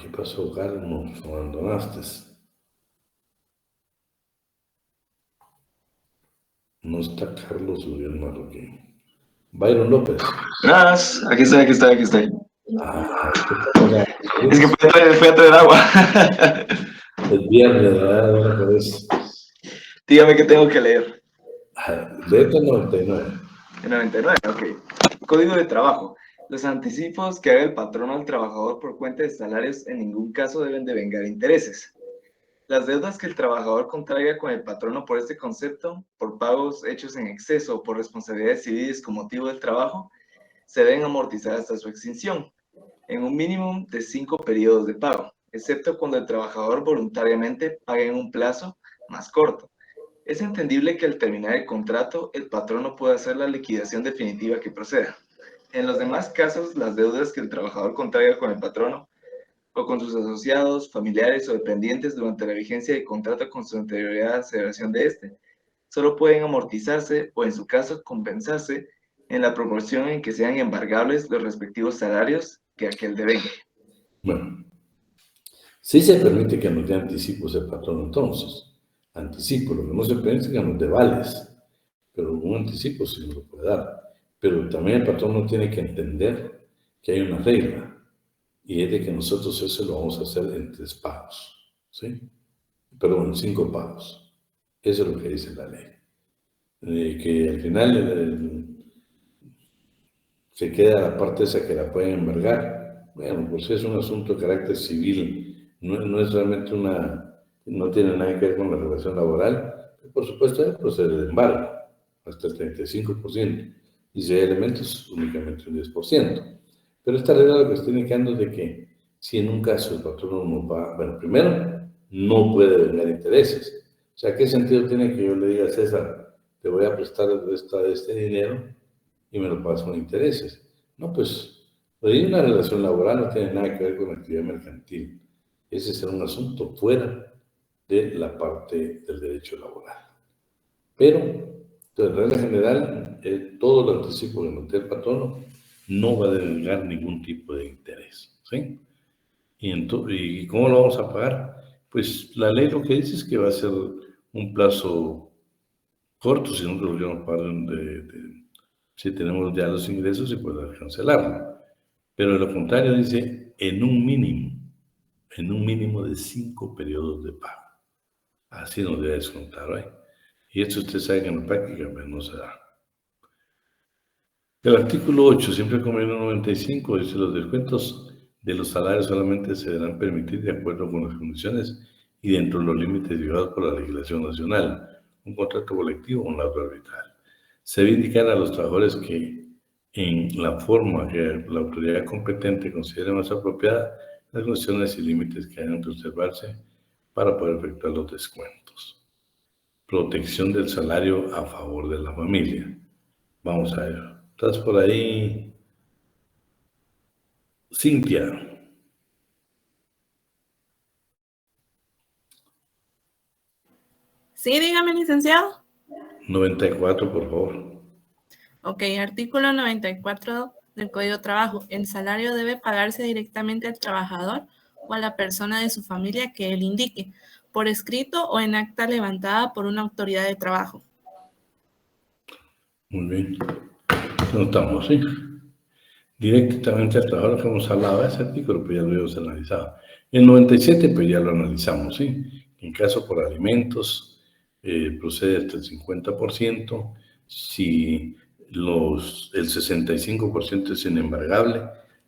S1: ¿Qué pasó, Carlos? ¿Nos abandonaste? No está Carlos Uriel Marroquín. Byron López.
S4: Gracias, aquí estoy.
S1: ¿Qué tal?
S4: Es que fui a traer agua.
S1: El viernes, ¿verdad? Una vez.
S4: Dígame qué tengo que leer.
S1: Letra 99.
S4: En 99, ok. Código de trabajo. Los anticipos que haga el patrono al trabajador por cuenta de salarios en ningún caso deben devengar intereses. Las deudas que el trabajador contraiga con el patrono por este concepto, por pagos hechos en exceso o por responsabilidades civiles con motivo del trabajo, se deben amortizar hasta su extinción, en un mínimo de 5 periodos de pago, excepto cuando el trabajador voluntariamente pague en un plazo más corto. Es entendible que al terminar el contrato, el patrono pueda hacer la liquidación definitiva que proceda. En los demás casos, las deudas que el trabajador contraiga con el patrono o con sus asociados, familiares o dependientes durante la vigencia del contrato con su anterioridad a la celebración de este, solo pueden amortizarse o, en su caso, compensarse en la proporción en que sean embargables los respectivos salarios que aquel devengue.
S1: Bueno, sí se permite que nos dé anticipos el patrón entonces. Anticipo, lo que no se permite es que nos dé vales, pero un anticipo sí nos lo puede dar. Pero también el patrón no tiene que entender que hay una regla, y es de que nosotros eso lo vamos a hacer en 3 pagos, ¿sí? Perdón, en 5 pagos. Eso es lo que dice la ley. Que al final se queda la parte esa que la pueden embargar. Bueno, pues es un asunto de carácter civil, no es realmente no tiene nada que ver con la relación laboral. Por supuesto, debe proceder el embargo, hasta el 35%, y si hay elementos, únicamente un 10%. Pero esta regla lo que está indicando es de que si en un caso el patrón no va, bueno, primero, no puede vengar intereses. O sea, ¿qué sentido tiene que yo le diga a César, te voy a prestar este dinero y me lo pagas con intereses? No, pues hay una relación laboral, no tiene nada que ver con la actividad mercantil. Ese es un asunto fuera de la parte del derecho laboral. Pero, de regla general, todo el anticipo que nos dé el patrono no va a devengar ningún tipo de interés, ¿sí? ¿Y cómo lo vamos a pagar? Pues la ley lo que dice es que va a ser un plazo corto, si no lo queremos pagar si tenemos ya los ingresos y poder cancelarlo. Pero de lo contrario dice en un mínimo de 5 periodos de pago. Así nos debe descontar, ¿eh? Y esto usted sabe que en la práctica no se da. El artículo 8, siempre como en el 95, dice los descuentos de los salarios solamente se deberán permitir de acuerdo con las condiciones y dentro de los límites fijados por la legislación nacional, un contrato colectivo o un laudo arbitral. Se debe indicar a los trabajadores que en la forma que la autoridad competente considere más apropiada las condiciones y límites que hayan de observarse para poder efectuar los descuentos. Protección del salario a favor de la familia. Vamos a ver. ¿Estás por ahí, Cintia?
S5: Sí, dígame, licenciado.
S1: 94, por favor.
S5: Ok, artículo 94 del Código de Trabajo. El salario debe pagarse directamente al trabajador o a la persona de su familia que él indique, por escrito o en acta levantada por una autoridad de trabajo.
S1: Muy bien. Notamos, ¿sí? Directamente al trabajador que hemos hablado de ese artículo, pues ya lo hemos analizado. El 97, pues ya lo analizamos, ¿sí? En caso por alimentos, procede hasta el 50%. Si el 65% es inembargable,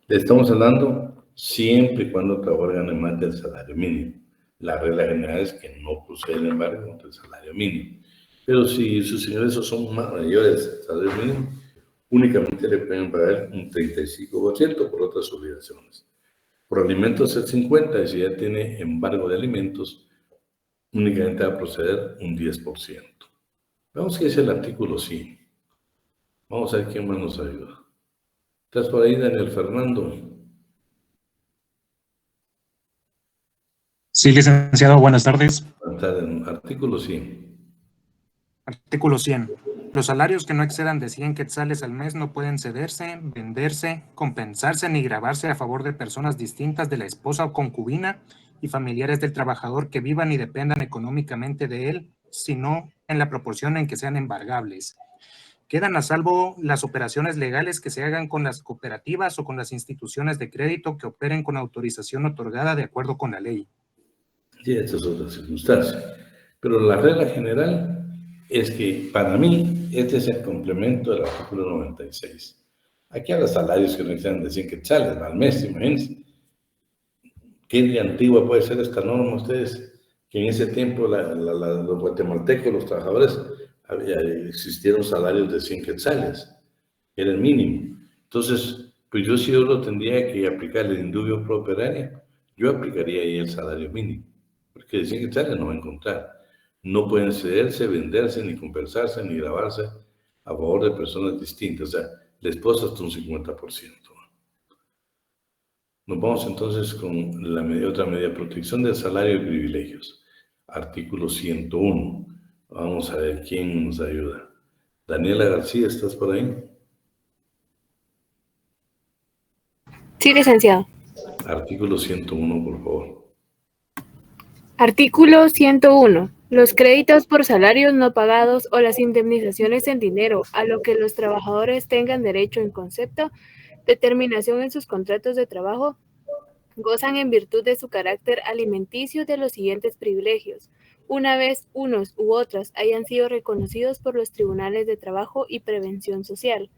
S1: le estamos hablando siempre y cuando el trabajador gane más del salario mínimo. La regla general es que no procede el embargo contra el salario mínimo. Pero si sus ingresos son mayores al salario mínimo, únicamente le pueden pagar un 35% por otras obligaciones. Por alimentos el 50%, y si ya tiene embargo de alimentos, únicamente va a proceder un 10%. Vamos a ver el artículo 100. Vamos a ver quién más nos ayuda. ¿Estás por ahí, Daniel Fernando?
S6: Sí, licenciado, buenas tardes.
S1: Buenas tardes. Artículo 100.
S6: Artículo 100. Los salarios que no excedan de 100 quetzales al mes no pueden cederse, venderse, compensarse ni gravarse a favor de personas distintas de la esposa o concubina y familiares del trabajador que vivan y dependan económicamente de él, sino en la proporción en que sean embargables. Quedan a salvo las operaciones legales que se hagan con las cooperativas o con las instituciones de crédito que operen con autorización otorgada de acuerdo con la ley.
S1: Sí, esta es otra circunstancia. Pero la regla general es que, para mí, este es el complemento del artículo 96. Aquí habla salarios que no excedan de 100 quetzales al mes, imagínense. ¿Qué de antigua puede ser esta norma ustedes? Que en ese tiempo los guatemaltecos, los trabajadores, existieron salarios de 100 quetzales, era el mínimo. Entonces, pues yo si yo lo tendría que aplicar el indubio pro operario, yo aplicaría ahí el salario mínimo, porque de 100 quetzales no va a encontrar. No pueden cederse, venderse, ni compensarse, ni gravarse a favor de personas distintas. O sea, la esposa hasta un 50%. Nos vamos entonces con la otra medida, protección del salario y privilegios. Artículo 101. Vamos a ver quién nos ayuda. Daniela García, ¿estás por ahí?
S7: Sí, licenciado.
S1: Artículo 101, por favor.
S7: Artículo 101. Los créditos por salarios no pagados o las indemnizaciones en dinero a lo que los trabajadores tengan derecho en concepto, determinación en sus contratos de trabajo, gozan en virtud de su carácter alimenticio de los siguientes privilegios, una vez unos u otras hayan sido reconocidos por los tribunales de trabajo y prevención social.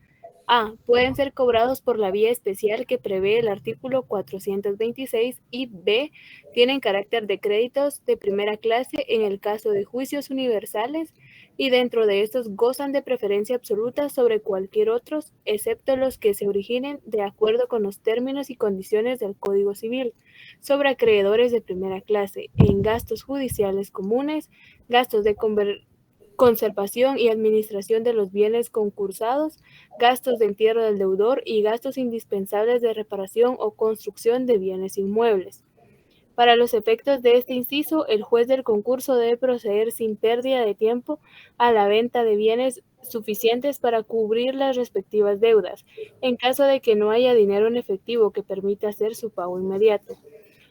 S7: A. Pueden ser cobrados por la vía especial que prevé el artículo 426 y B. Tienen carácter de créditos de primera clase en el caso de juicios universales y dentro de estos gozan de preferencia absoluta sobre cualquier otros, excepto los que se originen de acuerdo con los términos y condiciones del Código Civil, sobre acreedores de primera clase en gastos judiciales comunes, gastos de conservación y administración de los bienes concursados, gastos de entierro del deudor y gastos indispensables de reparación o construcción de bienes inmuebles. Para los efectos de este inciso, el juez del concurso debe proceder sin pérdida de tiempo a la venta de bienes suficientes para cubrir las respectivas deudas, en caso de que no haya dinero en efectivo que permita hacer su pago inmediato.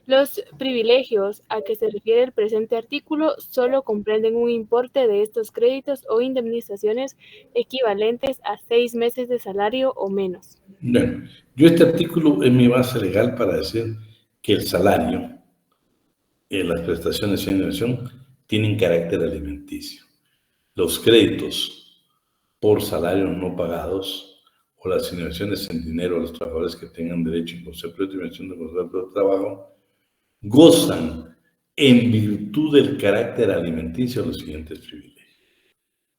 S7: Los privilegios a que se refiere el presente artículo solo comprenden un importe de estos créditos o indemnizaciones equivalentes a 6 meses de salario o menos.
S1: Bueno, yo este artículo es mi base legal para decir que el salario, las prestaciones y indemnización tienen carácter alimenticio. Los créditos por salarios no pagados o las indemnizaciones en dinero a los trabajadores que tengan derecho en concepto de dimensión de contrato de trabajo gozan en virtud del carácter alimenticio de los siguientes privilegios.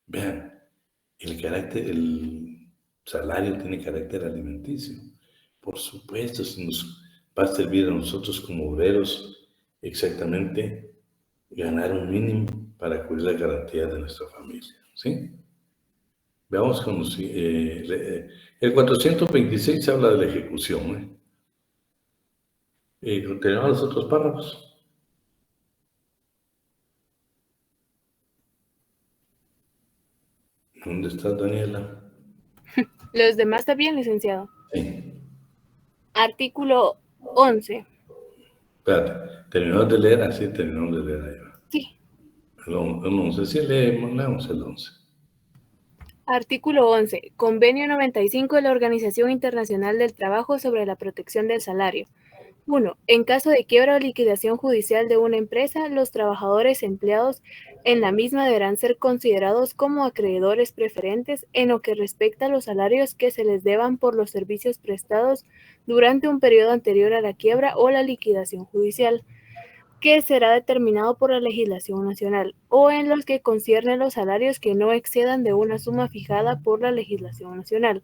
S1: Vean, el salario tiene carácter alimenticio. Por supuesto, si nos va a servir a nosotros como obreros exactamente ganar un mínimo para cubrir la garantía de nuestra familia, ¿sí? Veamos con el 426 habla de la ejecución, ¿tenemos los otros párrafos? ¿Dónde está Daniela?
S7: Los demás también, licenciado.
S1: Sí.
S7: Artículo 11.
S1: Espérate, terminamos de leer, así terminamos de leer ahí.
S7: Sí.
S1: El 11, sí, leemos el 11.
S7: Artículo 11. Convenio 95 de la Organización Internacional del Trabajo sobre la protección del salario. 1. En caso de quiebra o liquidación judicial de una empresa, los trabajadores empleados en la misma deberán ser considerados como acreedores preferentes en lo que respecta a los salarios que se les deban por los servicios prestados durante un periodo anterior a la quiebra o la liquidación judicial, que será determinado por la legislación nacional, o en los que conciernen los salarios que no excedan de una suma fijada por la legislación nacional.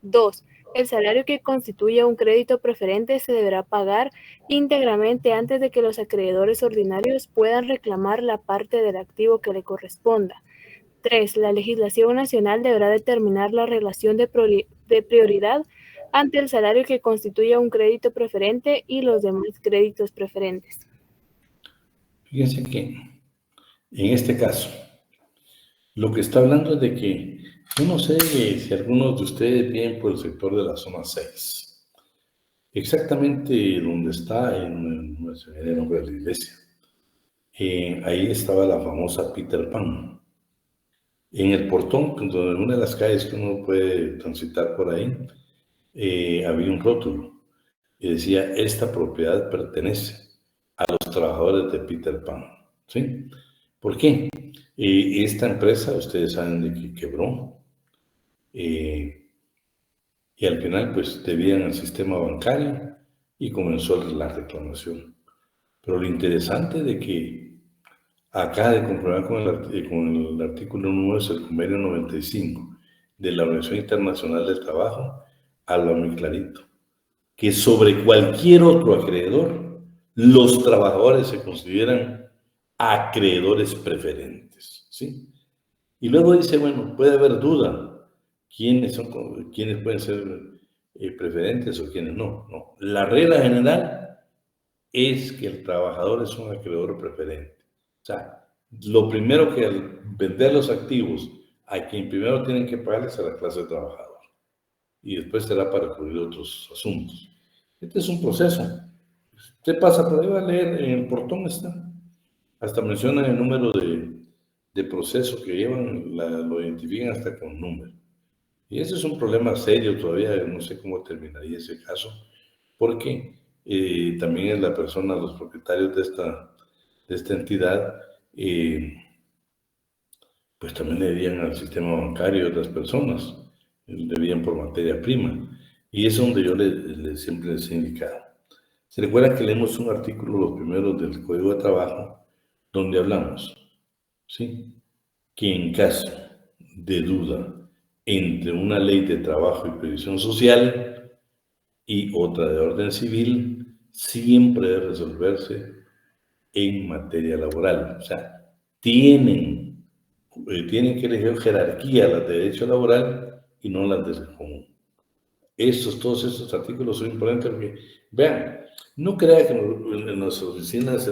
S7: 2. El salario que constituya un crédito preferente se deberá pagar íntegramente antes de que los acreedores ordinarios puedan reclamar la parte del activo que le corresponda. 3. La legislación nacional deberá determinar la relación de prioridad ante el salario que constituya un crédito preferente y los demás créditos preferentes.
S1: Fíjense que en este caso, lo que está hablando es de que Yo no sé si algunos de ustedes vienen por el sector de la zona 6, exactamente donde está, no se me viene el nombre de la iglesia. Ahí estaba la famosa Peter Pan. En el portón, donde una de las calles que uno puede transitar por ahí, había un rótulo y decía: esta propiedad pertenece a los trabajadores de Peter Pan. ¿Sí? ¿Por qué? Esta empresa, ustedes saben de que quebró, y al final pues debían al sistema bancario y comenzó la reclamación. Pero lo interesante de que acá de comprobar con el artículo 9 es el convenio 95 de la Organización Internacional del Trabajo, habla muy clarito, que sobre cualquier otro acreedor, los trabajadores se consideran acreedores preferentes, ¿sí? Y luego dice, bueno, puede haber duda, quiénes pueden ser preferentes o quiénes no. No. La regla general es que el trabajador es un acreedor preferente. O sea, lo primero que al vender los activos, a quien primero tienen que pagar es a la clase trabajadora. Y después será para cubrir otros asuntos. Este es un proceso. Usted pasa por ahí, va a leer, en el portón está. Hasta mencionan el número de proceso que llevan, lo identifican hasta con número. Y ese es un problema serio todavía, no sé cómo terminaría ese caso, porque también es la persona, los propietarios de esta entidad, pues también le debían al sistema bancario de otras personas, le debían por materia prima. Y es donde yo siempre les he indicado. Se recuerda que leemos un artículo, los primeros del Código de Trabajo, donde hablamos, ¿sí?, que en caso de duda entre una ley de trabajo y previsión social y otra de orden civil, siempre debe resolverse en materia laboral. O sea, tienen que elegir jerarquía las de derecho laboral y no las de común. Todos estos artículos son importantes porque, vean, no crea que en nuestras oficinas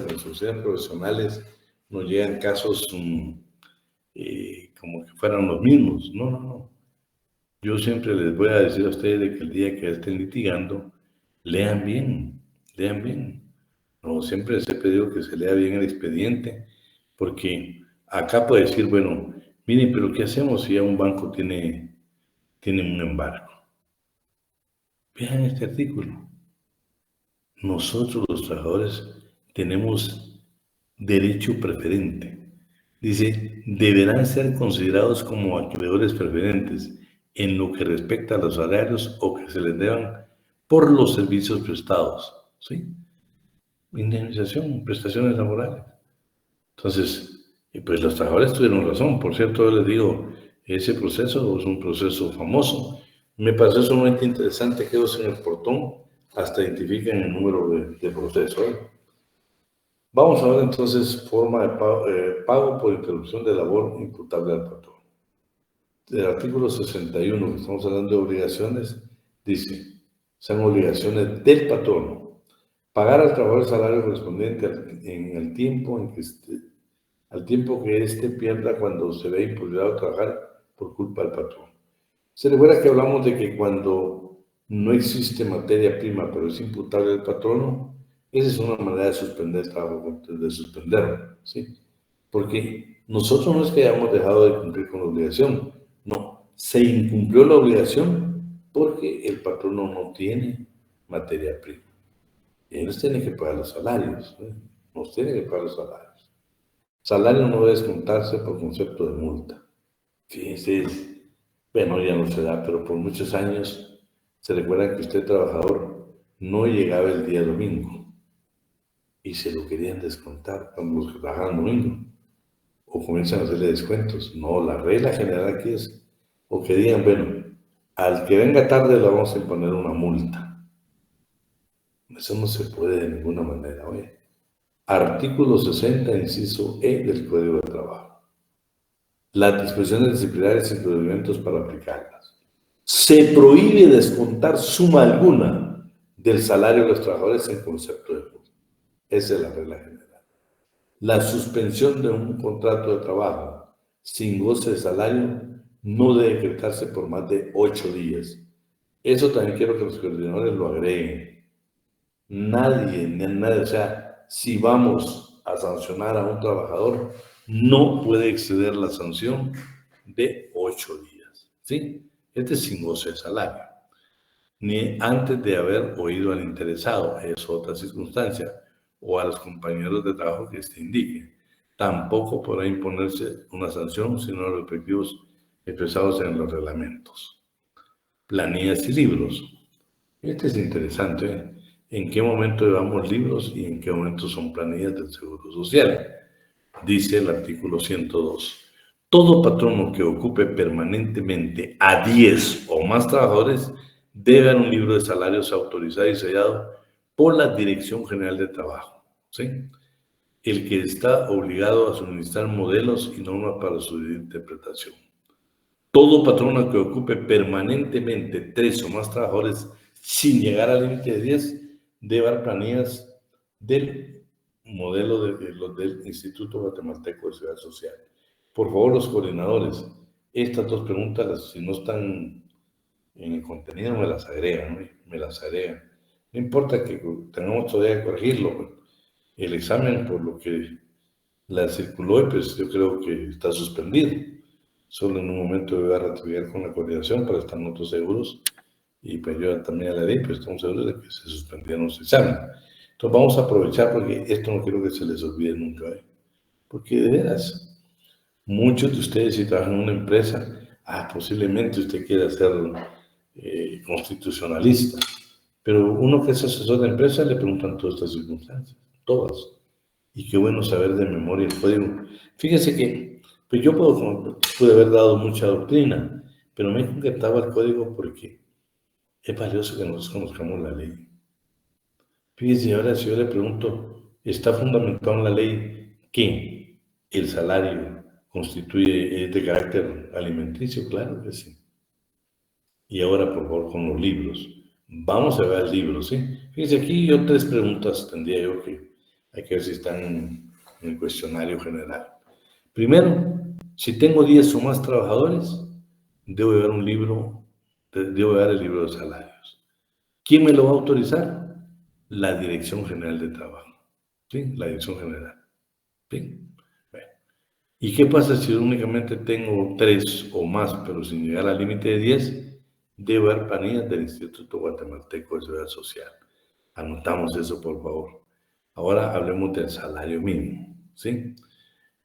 S1: profesionales nos llegan casos como que fueran los mismos. No, no, no. Yo siempre les voy a decir a ustedes de que el día que estén litigando, lean bien, lean bien. No, siempre les he pedido que se lea bien el expediente, porque acá puede decir, bueno, miren, pero ¿qué hacemos si ya un banco tiene un embargo? Vean este artículo. Nosotros los trabajadores tenemos derecho preferente. Dice, deberán ser considerados como acreedores preferentes en lo que respecta a los salarios o que se les deban por los servicios prestados, ¿sí? Indemnización, prestaciones laborales. Entonces, pues los trabajadores tuvieron razón. Por cierto, yo les digo, ese proceso es un proceso famoso. Me pareció sumamente interesante que ellos en el portón hasta identifican el número de proceso. Vamos a ver entonces forma de pago por interrupción de labor imputable al patrón. El artículo 61, que estamos hablando de obligaciones, dice, son obligaciones del patrono. Pagar al trabajador el salario correspondiente al tiempo que éste pierda cuando se ve imposibilitado a trabajar por culpa del patrón. Se recuerda que hablamos de que cuando no existe materia prima, pero es imputable al patrono, esa es una manera de suspender el trabajo, de suspenderlo, ¿sí? Porque nosotros no es que hayamos dejado de cumplir con la obligación, no, se incumplió la obligación porque el patrono no tiene materia prima. Y ellos tienen que pagar los salarios, ¿sí? Nos tienen que pagar los salarios. Salario no debe descontarse por concepto de multa. Fíjense, bueno, ya no se da, pero por muchos años se recuerda que usted, trabajador, no llegaba el día domingo y se lo querían descontar cuando los que trabajaban domingo, o comienzan a hacerle descuentos. No, la regla general aquí es, o que digan, bueno, al que venga tarde le vamos a imponer una multa. Eso no se puede de ninguna manera, oye. Artículo 60, inciso E del Código de Trabajo. Las disposiciones disciplinarias y procedimientos para aplicarlas. Se prohíbe descontar suma alguna del salario de los trabajadores en concepto de multa. Esa es la regla general. La suspensión de un contrato de trabajo sin goce de salario no debe decretarse por más de 8 días. Eso también quiero que los coordinadores lo agreguen. Nadie, o sea, si vamos a sancionar a un trabajador, no puede exceder la sanción de 8 días, ¿sí? Este es sin goce de salario, ni antes de haber oído al interesado, es otra circunstancia, o a los compañeros de trabajo que se indiquen. Tampoco podrá imponerse una sanción sino los respectivos expresados en los reglamentos. Planillas y libros. Este es interesante, ¿eh? ¿En qué momento llevamos libros y en qué momento son planillas del Seguro Social? Dice el artículo 102. Todo patrono que ocupe permanentemente a 10 o más trabajadores debe dar un libro de salarios autorizado y sellado por la Dirección General de Trabajo, ¿sí? El que está obligado a suministrar modelos y normas para su interpretación. Todo patrono que ocupe permanentemente 3 o más trabajadores sin llegar al límite de 10 debe dar planillas del modelo del Instituto Guatemalteco de Seguridad Social. Por favor, los coordinadores, estas 2 preguntas, si no están en el contenido, me las agregan, ¿no? Me las agregan. No importa que tengamos todavía que corregirlo, el examen, por lo que la circuló, pues yo creo que está suspendido. Solo en un momento voy a ratificar con la coordinación para estar nosotros seguros, y pues yo también a la ley, pues estamos seguros de que se suspendieron los exámenes. Entonces vamos a aprovechar, porque esto no quiero que se les olvide nunca, ¿eh? Porque de veras, muchos de ustedes, si trabajan en una empresa, posiblemente usted quiera ser constitucionalista, pero uno que es asesor de empresa le preguntan todas estas circunstancias, todas. Y qué bueno saber de memoria el código. Fíjese que pues yo pude haber dado mucha doctrina, pero me encantaba el código porque es valioso que nosotros conozcamos la ley. Fíjese, ahora si yo le pregunto, ¿está fundamentado en la ley que el salario constituye de carácter alimenticio? Claro que sí. Y ahora, por favor, con los libros. Vamos a ver libros, ¿sí? Fíjese, aquí yo 3 preguntas tendría yo que hay que ver si están en el cuestionario general. Primero, si tengo 10 o más trabajadores, debo dar un libro, debo dar el libro de salarios. ¿Quién me lo va a autorizar? La Dirección General de Trabajo, ¿sí? La Dirección General, ¿sí? Bueno. ¿Y qué pasa si únicamente tengo 3 o más, pero sin llegar al límite de 10? Debo dar planillas del Instituto Guatemalteco de Seguridad Social. Anotamos eso, por favor. Ahora hablemos del salario mínimo, ¿sí?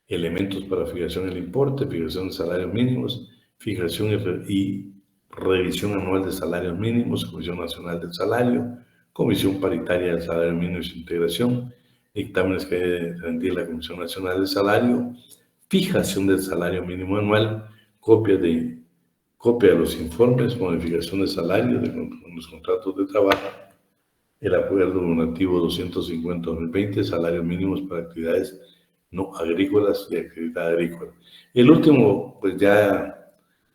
S1: Elementos para fijación del importe, fijación de salarios mínimos, fijación y revisión anual de salarios mínimos, Comisión Nacional del Salario, Comisión Paritaria del Salario Mínimo y su integración, dictámenes que debe rendir la Comisión Nacional del Salario, fijación del salario mínimo anual, copia de los informes, modificación de salario de los contratos de trabajo, el acuerdo normativo 250-2020, salarios mínimos para actividades no agrícolas y actividad agrícola. El último, pues ya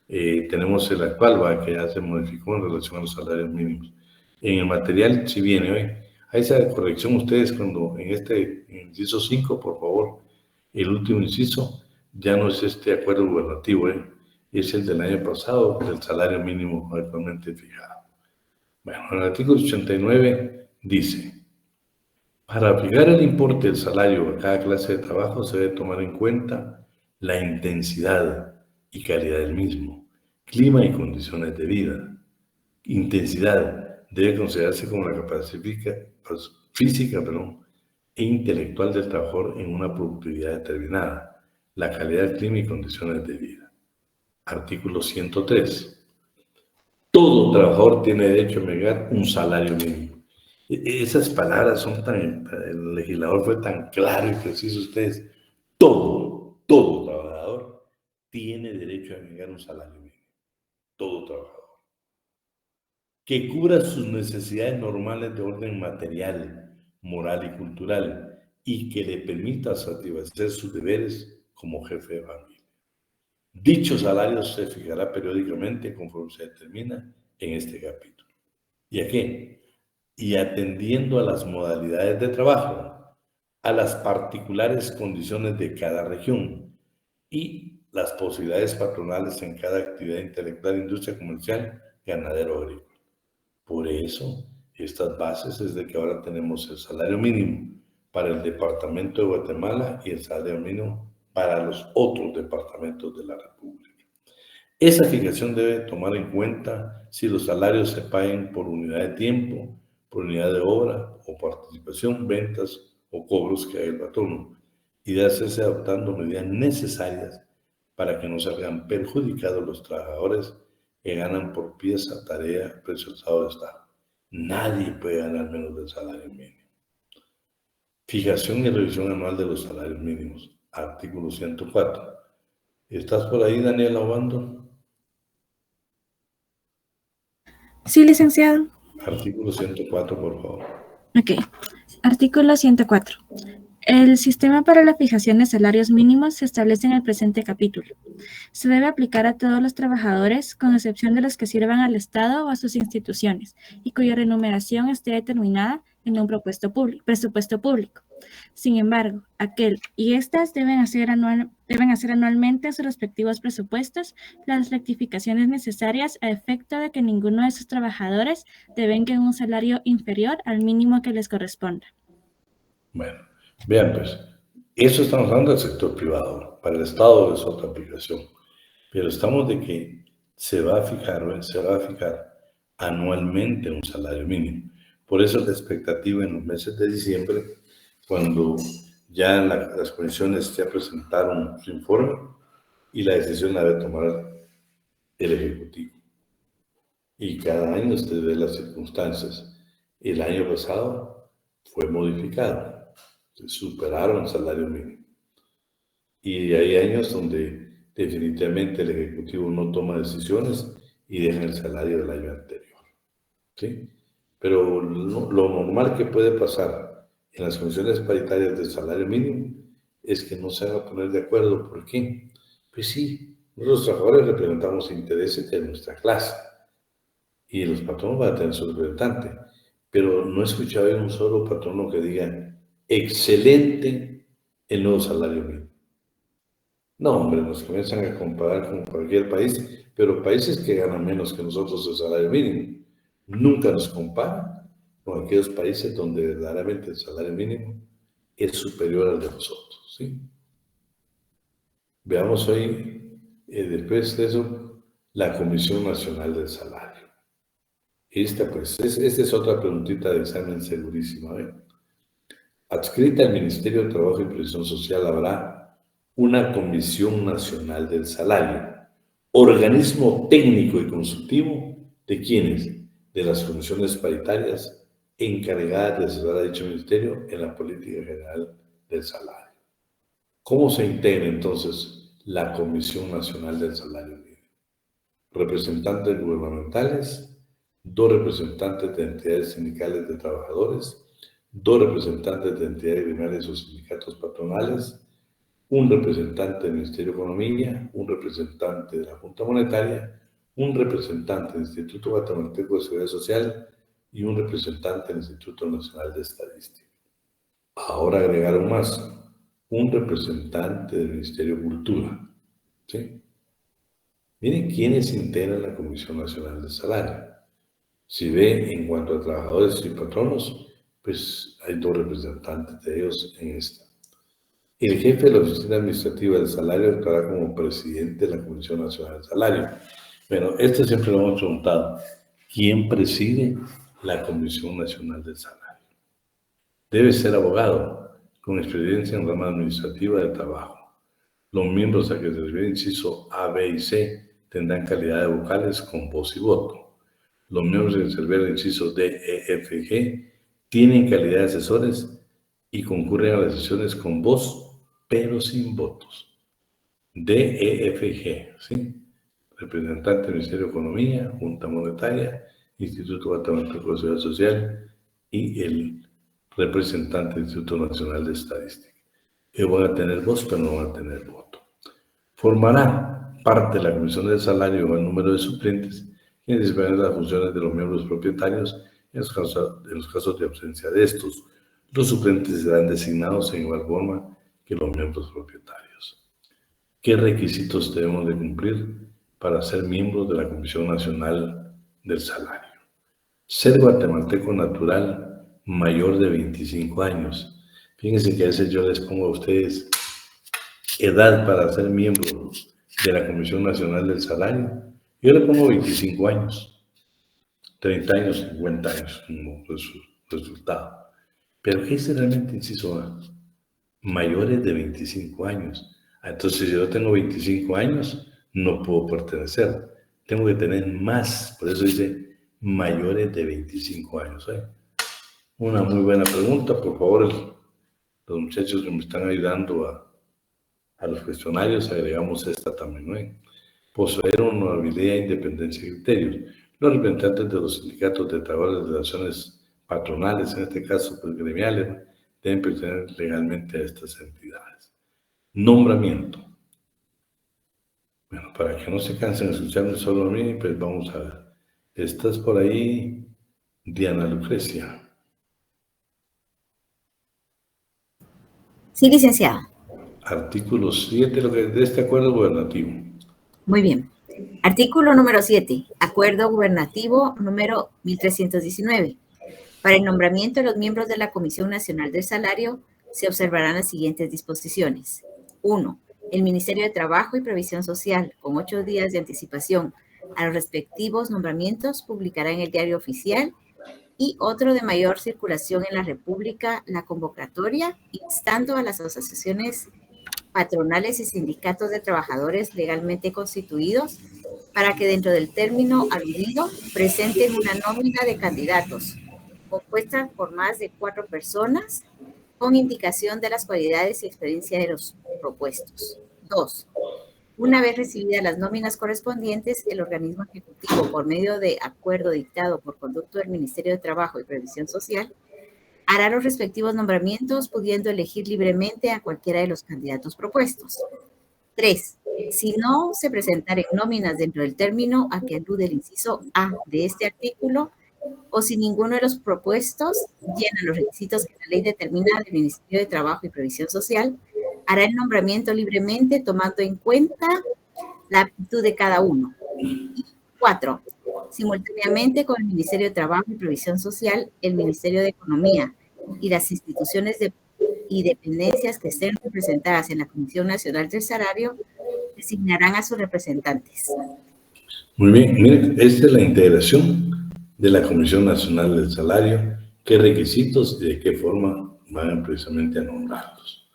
S1: tenemos el actual, que ya se modificó en relación a los salarios mínimos. En el material, si viene hoy, a esa corrección ustedes cuando en este inciso 5, por favor, el último inciso, ya no es este acuerdo gubernativo, es el del año pasado, del salario mínimo actualmente fijado. Bueno, el artículo 89 dice, para fijar el importe del salario a cada clase de trabajo se debe tomar en cuenta la intensidad y calidad del mismo, clima y condiciones de vida. Intensidad debe considerarse como la capacidad física e intelectual del trabajador en una productividad determinada, la calidad del clima y condiciones de vida. Artículo 103. Todo trabajador tiene derecho a negar un salario mínimo. Esas palabras son el legislador fue tan claro y preciso. Ustedes, todo trabajador tiene derecho a negar un salario mínimo. Todo trabajador. Que cubra sus necesidades normales de orden material, moral y cultural, y que le permita satisfacer sus deberes como jefe de familia. Dicho salario se fijará periódicamente conforme se determina en este capítulo. ¿Y a qué? Y atendiendo a las modalidades de trabajo, a las particulares condiciones de cada región y las posibilidades patronales en cada actividad intelectual, industria comercial, ganadero agrícola. Por eso, estas bases es de que ahora tenemos el salario mínimo para el departamento de Guatemala y el salario mínimo para los otros departamentos de la República. Esa fijación debe tomar en cuenta si los salarios se paguen por unidad de tiempo, por unidad de obra o participación, ventas o cobros que haga el patrono, y de hacerse adoptando medidas necesarias para que no salgan perjudicados los trabajadores que ganan por pieza, tarea, presupuestado de Estado. Nadie puede ganar menos del salario mínimo. Fijación y revisión anual de los salarios mínimos. Artículo 104. ¿Estás por ahí, Daniela Obando?
S8: Sí, licenciado.
S1: Artículo 104, por favor.
S8: Ok. Artículo 104. El sistema para la fijación de salarios mínimos se establece en el presente capítulo. Se debe aplicar a todos los trabajadores, con excepción de los que sirvan al Estado o a sus instituciones, y cuya remuneración esté determinada en un presupuesto público. Sin embargo, aquel y estas deben hacer anualmente en sus respectivos presupuestos las rectificaciones necesarias a efecto de que ninguno de sus trabajadores devenga un salario inferior al mínimo que les corresponda.
S1: Bueno, vean pues, eso estamos hablando del sector privado. Para el Estado es otra aplicación, pero estamos de que se va a fijar anualmente un salario mínimo. Por eso la expectativa en los meses de diciembre, cuando ya las comisiones ya presentaron su informe y la decisión la debe tomar el Ejecutivo. Y cada año usted ve las circunstancias. El año pasado fue modificado, se superaron el salario mínimo. Y hay años donde definitivamente el Ejecutivo no toma decisiones y deja el salario del año anterior. ¿Sí? Pero lo normal que puede pasar en las comisiones paritarias del salario mínimo es que no se van a poner de acuerdo. ¿Por qué? Pues sí, nosotros trabajadores representamos intereses de nuestra clase y los patronos van a tener su representante, pero no he escuchado a un solo patrono que diga excelente el nuevo salario mínimo. No, hombre, nos comienzan a comparar con cualquier país, pero países que ganan menos que nosotros el salario mínimo nunca nos comparan con aquellos países donde verdaderamente el salario mínimo es superior al de nosotros, ¿sí? Veamos hoy, después de eso, la Comisión Nacional del Salario. Esta es otra preguntita de examen segurísima. Adscrita al Ministerio de Trabajo y Previsión Social habrá una Comisión Nacional del Salario, organismo técnico y consultivo de quienes, de las comisiones paritarias encargadas de asesorar a dicho ministerio en la política general del salario. ¿Cómo se integra entonces la Comisión Nacional del Salario Mínimo? Representantes gubernamentales, 2 representantes de entidades sindicales de trabajadores, 2 representantes de entidades gremiales o sindicatos patronales, un representante del Ministerio de Economía, un representante de la Junta Monetaria, un representante del Instituto Guatemalteco de Seguridad Social y un representante del Instituto Nacional de Estadística. Ahora agregaron más, un representante del Ministerio de Cultura. ¿Sí? Miren quiénes integran la Comisión Nacional del Salario. Si ve en cuanto a trabajadores y patronos, pues hay 2 representantes de ellos en esta. El jefe de la Oficina Administrativa del Salario actuará como presidente de la Comisión Nacional del Salario. Bueno, esto siempre lo hemos preguntado. ¿Quién preside la Comisión Nacional del Salario? Debe ser abogado, con experiencia en rama administrativa de trabajo. Los miembros a que se refiere inciso A, B y C tendrán calidad de vocales con voz y voto. Los miembros que se refiere inciso D, E, F y G tienen calidad de asesores y concurren a las sesiones con voz, pero sin votos. D, E, F y G, ¿sí? Representante del Ministerio de Economía, Junta Monetaria, Instituto Guatemalteco de Seguridad Social y el representante del Instituto Nacional de Estadística. Ellos van a tener voz, pero no van a tener voto. Formará parte de la Comisión del Salario o el número de suplentes quienes desempeñarán las funciones de los miembros propietarios en los casos de ausencia de estos. Los suplentes serán designados en igual forma que los miembros propietarios. ¿Qué requisitos debemos de cumplir para ser miembros de la Comisión Nacional del Salario? Ser guatemalteco natural mayor de 25 años. Fíjense que a veces yo les pongo a ustedes edad para ser miembro de la Comisión Nacional del Salario. Yo le pongo 25 años, 30 años, 50 años como resultado. Pero ¿qué es realmente inciso A? Mayores de 25 años. Entonces, si yo tengo 25 años, no puedo pertenecer. Tengo que tener más, por eso dice mayores de 25 años. Una muy buena pregunta, por favor, los muchachos que me están ayudando a los cuestionarios, agregamos esta también, ¿no? Poseer honorabilidad, independencia y criterios. Los representantes de los sindicatos de trabajadores de relaciones patronales, en este caso pues, gremiales, ¿no? Deben pertenecer legalmente a estas entidades. Nombramiento. Bueno, para que no se cansen de escucharme solo a mí, pues vamos a ver. ¿Estás por ahí, Diana Lucrecia?
S9: Sí, licenciado.
S1: Artículo 7 de este acuerdo gubernativo.
S9: Muy bien. Artículo número 7. Acuerdo gubernativo número 1319. Para el nombramiento de los miembros de la Comisión Nacional del Salario se observarán las siguientes disposiciones. 1. El Ministerio de Trabajo y Previsión Social, con 8 días de anticipación a los respectivos nombramientos, publicará en el Diario Oficial y otro de mayor circulación en la República la convocatoria, instando a las asociaciones patronales y sindicatos de trabajadores legalmente constituidos para que dentro del término aludido presenten una nómina de candidatos compuesta por más de 4 personas con indicación de las cualidades y experiencia de los propuestos. 2. Una vez recibidas las nóminas correspondientes, el organismo ejecutivo, por medio de acuerdo dictado por conducto del Ministerio de Trabajo y Previsión Social, hará los respectivos nombramientos, pudiendo elegir libremente a cualquiera de los candidatos propuestos. 3. Si no se presentaren nóminas dentro del término a que alude el inciso A de este artículo, o si ninguno de los propuestos llena los requisitos que la ley determina del Ministerio de Trabajo y Previsión Social, hará el nombramiento libremente tomando en cuenta la aptitud de cada uno. Y 4. Simultáneamente con el Ministerio de Trabajo y Previsión Social, el Ministerio de Economía y las instituciones y dependencias que estén representadas en la Comisión Nacional del Salario designarán a sus representantes.
S1: Muy bien, miren, esta es la integración de la Comisión Nacional del Salario, qué requisitos y de qué forma van precisamente a nombrarlos.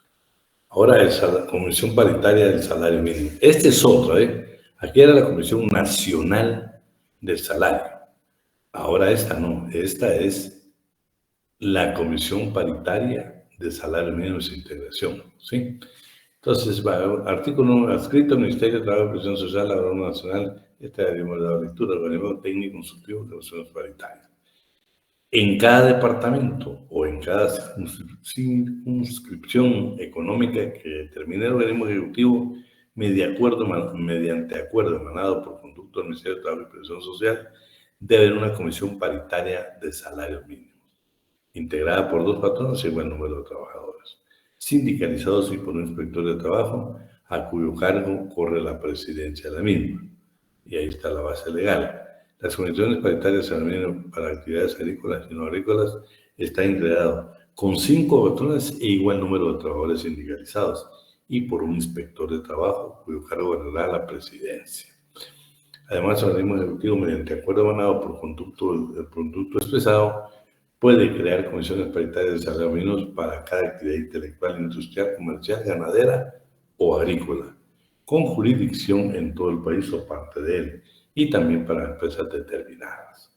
S1: Ahora es la Comisión Paritaria del Salario Mínimo. Este es otro, Aquí era la Comisión Nacional del Salario. Ahora esta no, esta es la Comisión Paritaria de Salario Mínimo y su integración, ¿sí? Entonces, artículo adscrito al Ministerio de Trabajo y Previsión Social, la Broma Nacional, esta hemos dado lectura, organismo técnico consultivo de relaciones paritarias. En cada departamento o en cada circunscripción económica que determine el organismo ejecutivo mediante acuerdo emanado por conducto del Ministerio de Trabajo y Previsión Social, debe haber una comisión paritaria de salarios mínimos, integrada por 2 patronos y buen número de trabajadores, sindicalizados y por un inspector de trabajo, a cuyo cargo corre la presidencia de la misma. Y ahí está la base legal. Las comisiones paritarias para actividades agrícolas y no agrícolas está integrado con 5 patrones e igual número de trabajadores sindicalizados y por un inspector de trabajo, cuyo cargo ganará la presidencia. Además, el organismo ejecutivo, mediante acuerdo emanado por conducto expresado, puede crear comisiones paritarias de salarios mínimos para cada actividad intelectual, industrial, comercial, ganadera o agrícola, con jurisdicción en todo el país o parte de él, y también para empresas determinadas.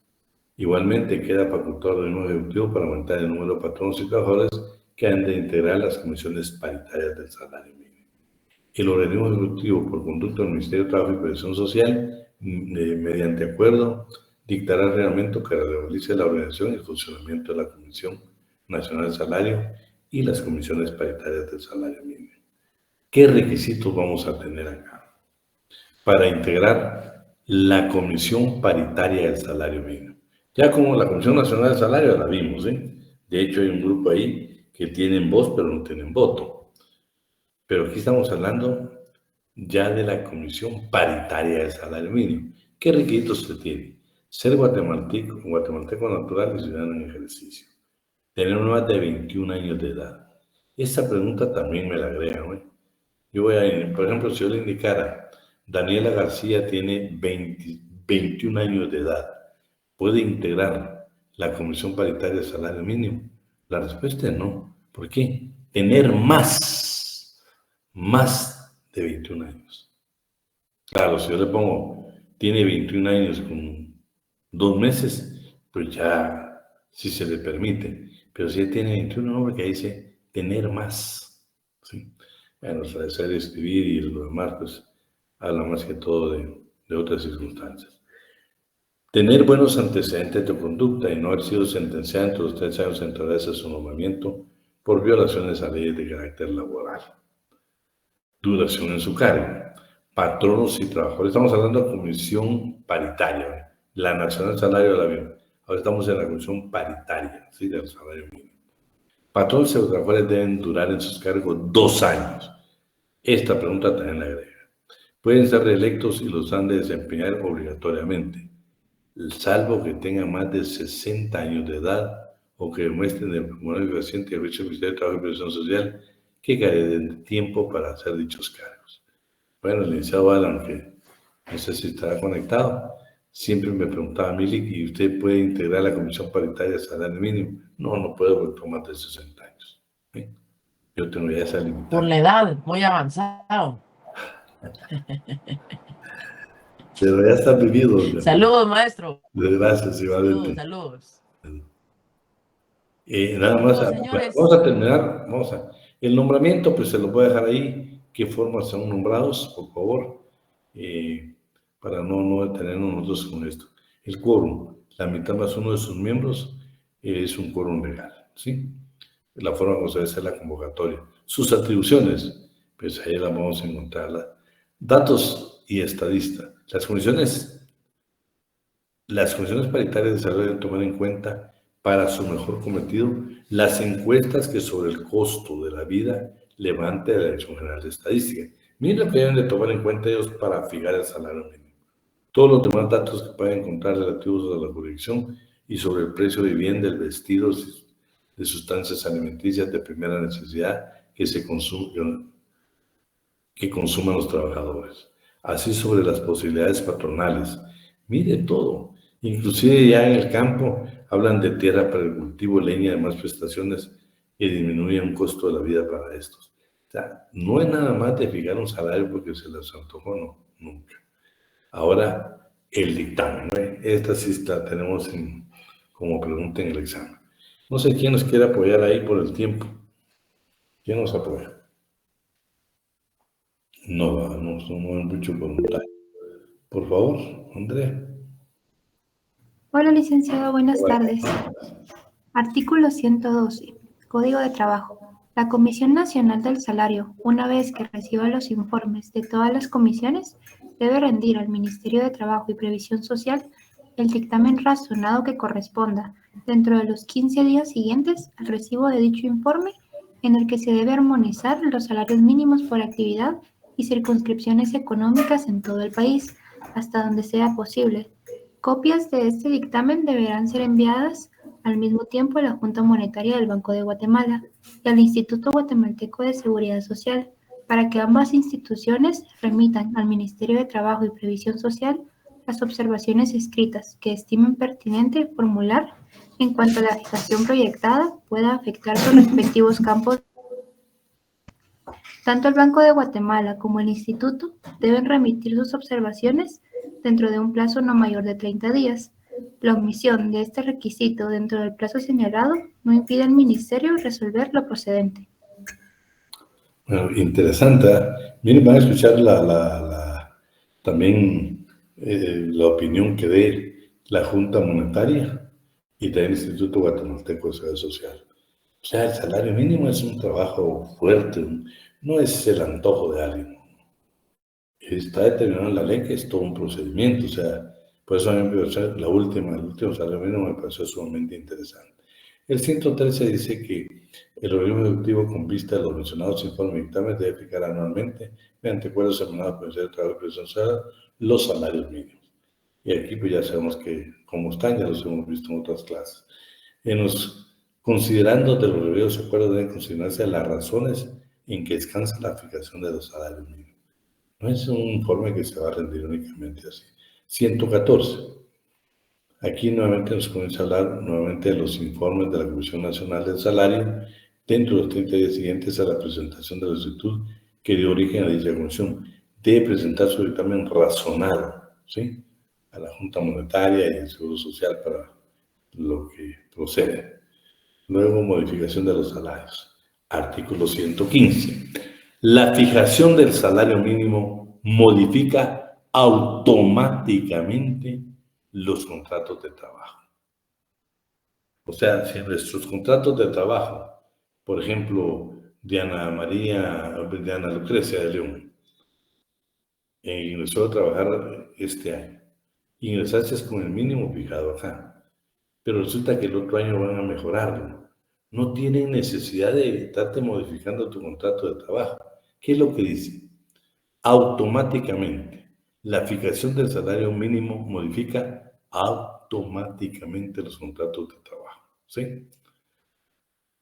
S1: Igualmente, queda facultado al organismo ejecutivo para aumentar el número de patronos y trabajadores que han de integrar las comisiones paritarias del salario mínimo. El organismo ejecutivo, por conducto del Ministerio de Trabajo y Previsión Social, mediante acuerdo, dictará el reglamento que realice la organización y el funcionamiento de la Comisión Nacional del Salario y las comisiones paritarias del salario mínimo. ¿Qué requisitos vamos a tener acá para integrar la Comisión Paritaria del Salario Mínimo? Ya como la Comisión Nacional del Salario la vimos, ¿eh? De hecho, hay un grupo ahí que tienen voz pero no tienen voto. Pero aquí estamos hablando ya de la Comisión Paritaria del Salario Mínimo. ¿Qué requisitos se tiene? Ser guatemalteco natural y ciudadano en ejercicio. Tener más de 21 años de edad. Esta pregunta también me la agregan, ¿no? Yo voy a, por ejemplo, si yo le indicara, Daniela García tiene 21 años de edad, ¿puede integrar la Comisión Paritaria de Salario Mínimo? La respuesta es no. ¿Por qué? Tener más de 21 años. Claro, si yo le pongo, tiene 21 años con 2 meses, pues ya sí se le permite. Pero si él tiene 21, no, porque ahí dice tener más. ¿Sí? Bueno, saber escribir y lo demás, pues habla más que todo de otras circunstancias. Tener buenos antecedentes de conducta y no haber sido sentenciado entre los 3 años entre de su nombramiento por violaciones a leyes de carácter laboral. Duración en su cargo. Patronos y trabajadores. Estamos hablando de comisión paritaria, la nacional salario de la vida. Ahora estamos en la comisión paritaria, ¿sí? Del salario mínimo. Patronos y trabajadores deben durar en sus cargos 2 años. Esta pregunta también la agrega. Pueden ser reelectos y los han de desempeñar obligatoriamente, salvo que tengan más de 60 años de edad o que demuestren el patrimonio reciente del Ministerio de Trabajo y Previsión Social que carecen de tiempo para hacer dichos cargos. Bueno, el licenciado Alan, que no sé si estará conectado, siempre me preguntaba, Milik, ¿y usted puede integrar la Comisión Paritaria de Salario Mínimo? No, no puedo porque tengo más de 60 años. ¿Sí? Yo tengo ya esa limitación.
S10: Por la edad, muy avanzado.
S1: Pero ya está vivido.
S10: Saludos, maestro.
S1: Gracias, igualmente.
S10: Saludos.
S1: Nada más,
S10: No, señores.
S1: vamos a terminar. El nombramiento, pues se lo voy a dejar ahí. ¿Qué formas son nombrados, por favor? Para no detenernos nosotros con esto. El quórum, la mitad más uno de sus miembros, es un quórum legal, ¿sí? La forma como se debe hacer la convocatoria. Sus atribuciones, pues ahí las vamos a encontrar. Datos y estadística. Las comisiones paritarias de salario deben tomar en cuenta para su mejor cometido las encuestas que sobre el costo de la vida levante la Dirección General de Estadística. Miren lo que deben de tomar en cuenta ellos para fijar el salario mínimo. Todos los demás datos que pueden encontrar relativos a la jurisdicción y sobre el precio de vivienda, el vestido, de sustancias alimenticias de primera necesidad que consuman los trabajadores. Así sobre las posibilidades patronales. Mire todo. Inclusive ya en el campo hablan de tierra para el cultivo, leña y demás prestaciones que disminuyen el costo de la vida para estos. O sea, no es nada más de fijar un salario porque se les antojó, no, nunca. Ahora, el dictamen, ¿no? Esta sí la tenemos como pregunta en el examen. No sé quién nos quiere apoyar ahí por el tiempo. ¿Quién nos apoya? No hay mucho voluntario. Por favor, Andrea.
S11: Hola, licenciado, buenas tardes. Artículo 112, Código de Trabajo. La Comisión Nacional del Salario, una vez que reciba los informes de todas las comisiones, debe rendir al Ministerio de Trabajo y Previsión Social el dictamen razonado que corresponda dentro de los 15 días siguientes al recibo de dicho informe, en el que se debe armonizar los salarios mínimos por actividad y circunscripciones económicas en todo el país, hasta donde sea posible. Copias de este dictamen deberán ser enviadas al mismo tiempo a la Junta Monetaria del Banco de Guatemala y al Instituto Guatemalteco de Seguridad Social, para que ambas instituciones remitan al Ministerio de Trabajo y Previsión Social las observaciones escritas que estimen pertinente formular en cuanto a la fijación proyectada pueda afectar sus respectivos campos. Tanto el Banco de Guatemala como el Instituto deben remitir sus observaciones dentro de un plazo no mayor de 30 días. La omisión de este requisito dentro del plazo señalado no impide al Ministerio resolver lo procedente.
S1: Bueno, interesante. Miren, van a escuchar también la opinión que dé la Junta Monetaria y también el Instituto Guatemalteco de Seguridad Social. O sea, el salario mínimo es un trabajo fuerte, no es el antojo de alguien. Está determinado en la ley que es todo un procedimiento, o sea, por eso a mí el último salario mínimo me pareció sumamente interesante. El 113 dice que el organismo ejecutivo, con vista de los mencionados informes y dictámenes, debe fijar anualmente, mediante acuerdos emanados por el Ministerio de Trabajo y Previsión Social, los salarios mínimos. Y aquí pues ya sabemos que cómo están, ya los hemos visto en otras clases. Considerando de los revios de acuerdo deben considerarse las razones en que descansa la fijación de los salarios mínimos. No es un informe que se va a rendir únicamente así. 114. Aquí nuevamente nos comienza a hablar nuevamente de los informes de la Comisión Nacional del Salario dentro de los 30 días siguientes a la presentación de la solicitud que dio origen a dicha comisión. Debe presentar su dictamen razonado, ¿sí?, a la Junta Monetaria y el Seguro Social para lo que procede. Luego, modificación de los salarios. Artículo 115. La fijación del salario mínimo modifica automáticamente los contratos de trabajo. O sea, si en nuestros contratos de trabajo, por ejemplo, Diana Lucrecia de León, ingresó a trabajar este año, ingresaste con el mínimo fijado acá, pero resulta que el otro año van a mejorarlo. No tienen necesidad de estarte modificando tu contrato de trabajo. ¿Qué es lo que dice? Automáticamente. La fijación del salario mínimo modifica automáticamente los contratos de trabajo, ¿sí?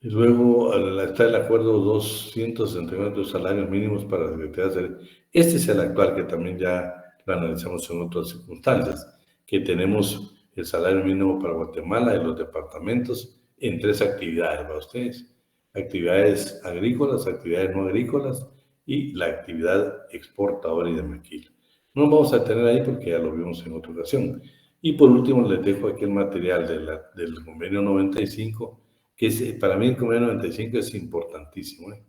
S1: Y luego está el acuerdo 269 de los salarios mínimos para la Secretaría de Salud. Este es el actual, que también ya lo analizamos en otras circunstancias, que tenemos el salario mínimo para Guatemala y los departamentos en 3 actividades para ustedes: actividades agrícolas, actividades no agrícolas y la actividad exportadora y de maquila. No nos vamos a tener ahí porque ya lo vimos en otra ocasión. Y por último les dejo aquí el material del convenio 95, que es, para mí el convenio 95 es importantísimo, ¿eh?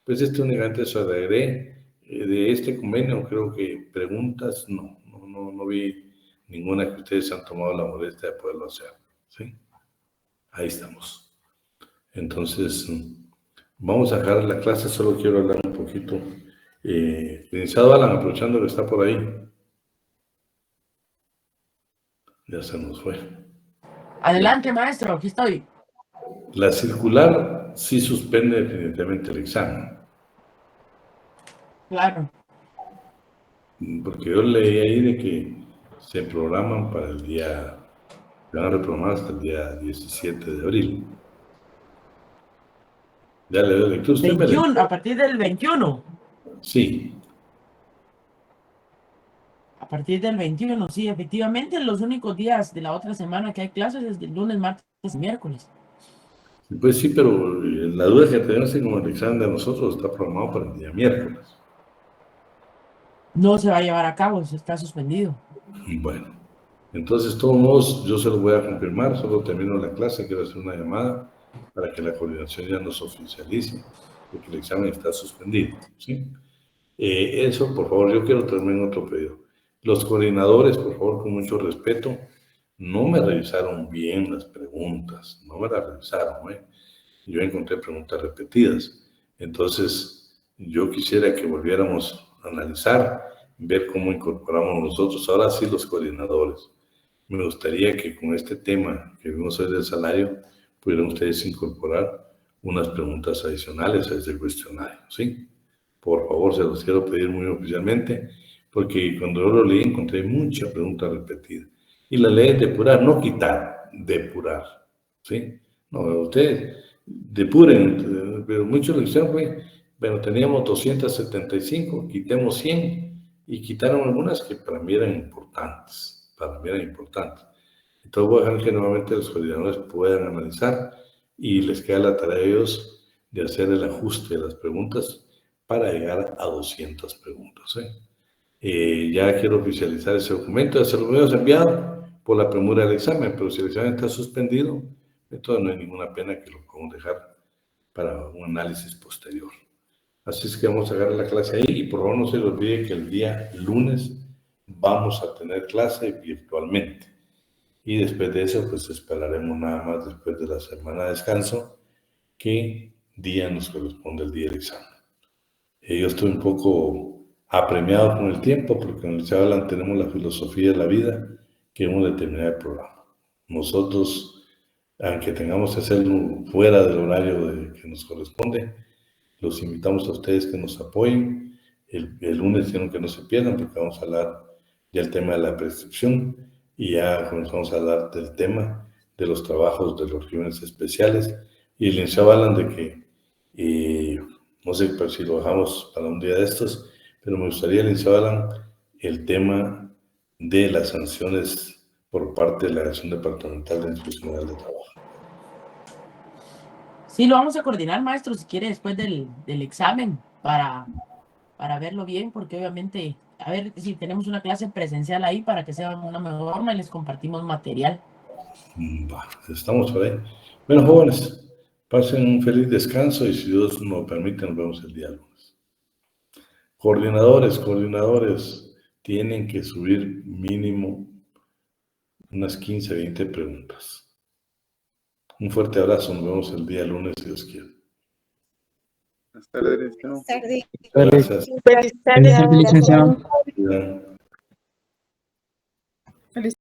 S1: Pues únicamente se agregué de este convenio. Creo que preguntas, no vi ninguna que ustedes han tomado la molestia de poderlo hacer, ¿sí? Ahí estamos. Entonces, vamos a dejar la clase. Solo quiero hablar un poquito. Licenciado Alan, aprovechando que está por ahí. Ya se nos fue.
S10: Adelante, maestro, aquí estoy.
S1: La circular sí suspende definitivamente el examen.
S10: Claro.
S1: Porque yo leí ahí de que se programan para el día, se van a reprogramar hasta el día 17 de abril. Ya le doy lectura.
S10: 21, a partir del 21.
S1: Sí.
S10: A partir del 21, sí, efectivamente, los únicos días de la otra semana que hay clases es del lunes, martes y miércoles.
S1: Pues sí, pero la duda que tenemos es que como el examen de nosotros está programado para el día miércoles.
S10: No se va a llevar a cabo, se está suspendido.
S1: Bueno, entonces, de todos modos, yo se lo voy a confirmar. Solo termino la clase, quiero hacer una llamada para que la coordinación ya nos oficialice de que el examen está suspendido, ¿sí? Eso, por favor, yo quiero terminar otro pedido. Los coordinadores, por favor, con mucho respeto, no me revisaron bien las preguntas, no me las revisaron, ¿eh? Yo encontré preguntas repetidas. Entonces, yo quisiera que volviéramos a analizar, ver cómo incorporamos nosotros, ahora sí, los coordinadores. Me gustaría que con este tema que vimos hoy del salario, pudieran ustedes incorporar unas preguntas adicionales a ese cuestionario, ¿sí? Por favor, se los quiero pedir muy oficialmente, porque cuando yo lo leí encontré mucha pregunta repetida. Y la ley es depurar, no quitar, depurar, ¿sí? No, ustedes depuren, pero muchos lo que hicieron fue, bueno, teníamos 275, quitemos 100, y quitaron algunas que para mí eran importantes, Entonces voy a dejar que nuevamente los coordinadores puedan analizar y les queda la tarea a ellos de hacer el ajuste de las preguntas para llegar a 200 preguntas, ya quiero oficializar ese documento. Se lo hemos enviado por la premura del examen, pero si el examen está suspendido, entonces no hay ninguna pena que lo podamos dejar para un análisis posterior. Así es que vamos a agarrar la clase ahí y por favor no se les olvide que el día lunes vamos a tener clase virtualmente. Y después de eso, pues esperaremos nada más después de la semana de descanso qué día nos corresponde el día del examen. Yo estoy un poco apremiado con el tiempo porque en el Chavalán tenemos la filosofía de la vida que hemos de terminar el programa. Nosotros aunque tengamos que hacerlo fuera del horario que nos corresponde, los invitamos a ustedes que nos apoyen. El lunes tienen que no se pierdan, porque vamos a hablar del tema de la prescripción y ya comenzamos a hablar del tema de los trabajos de los regímenes especiales. Y el licenciado hablan de que, no sé si lo dejamos para un día de estos, pero me gustaría, licenciado Alan, el tema de las sanciones por parte de la Dirección Departamental de Inspección General de Trabajo.
S10: Sí, lo vamos a coordinar, maestro, si quiere, después del examen, para verlo bien, porque obviamente, a ver si tenemos una clase presencial ahí para que sea una mejor forma y les compartimos material.
S1: Estamos por ahí. Bueno, jóvenes, pasen un feliz descanso y si Dios nos permite, nos vemos el día lunes. Coordinadores, tienen que subir mínimo unas 15, 20 preguntas. Un fuerte abrazo, nos vemos el día lunes, si Dios quiere.
S12: Buenas tardes, licenciado.
S9: Buenas tardes.
S1: Gracias.
S13: Buenas tardes, licenciado.
S1: Bien.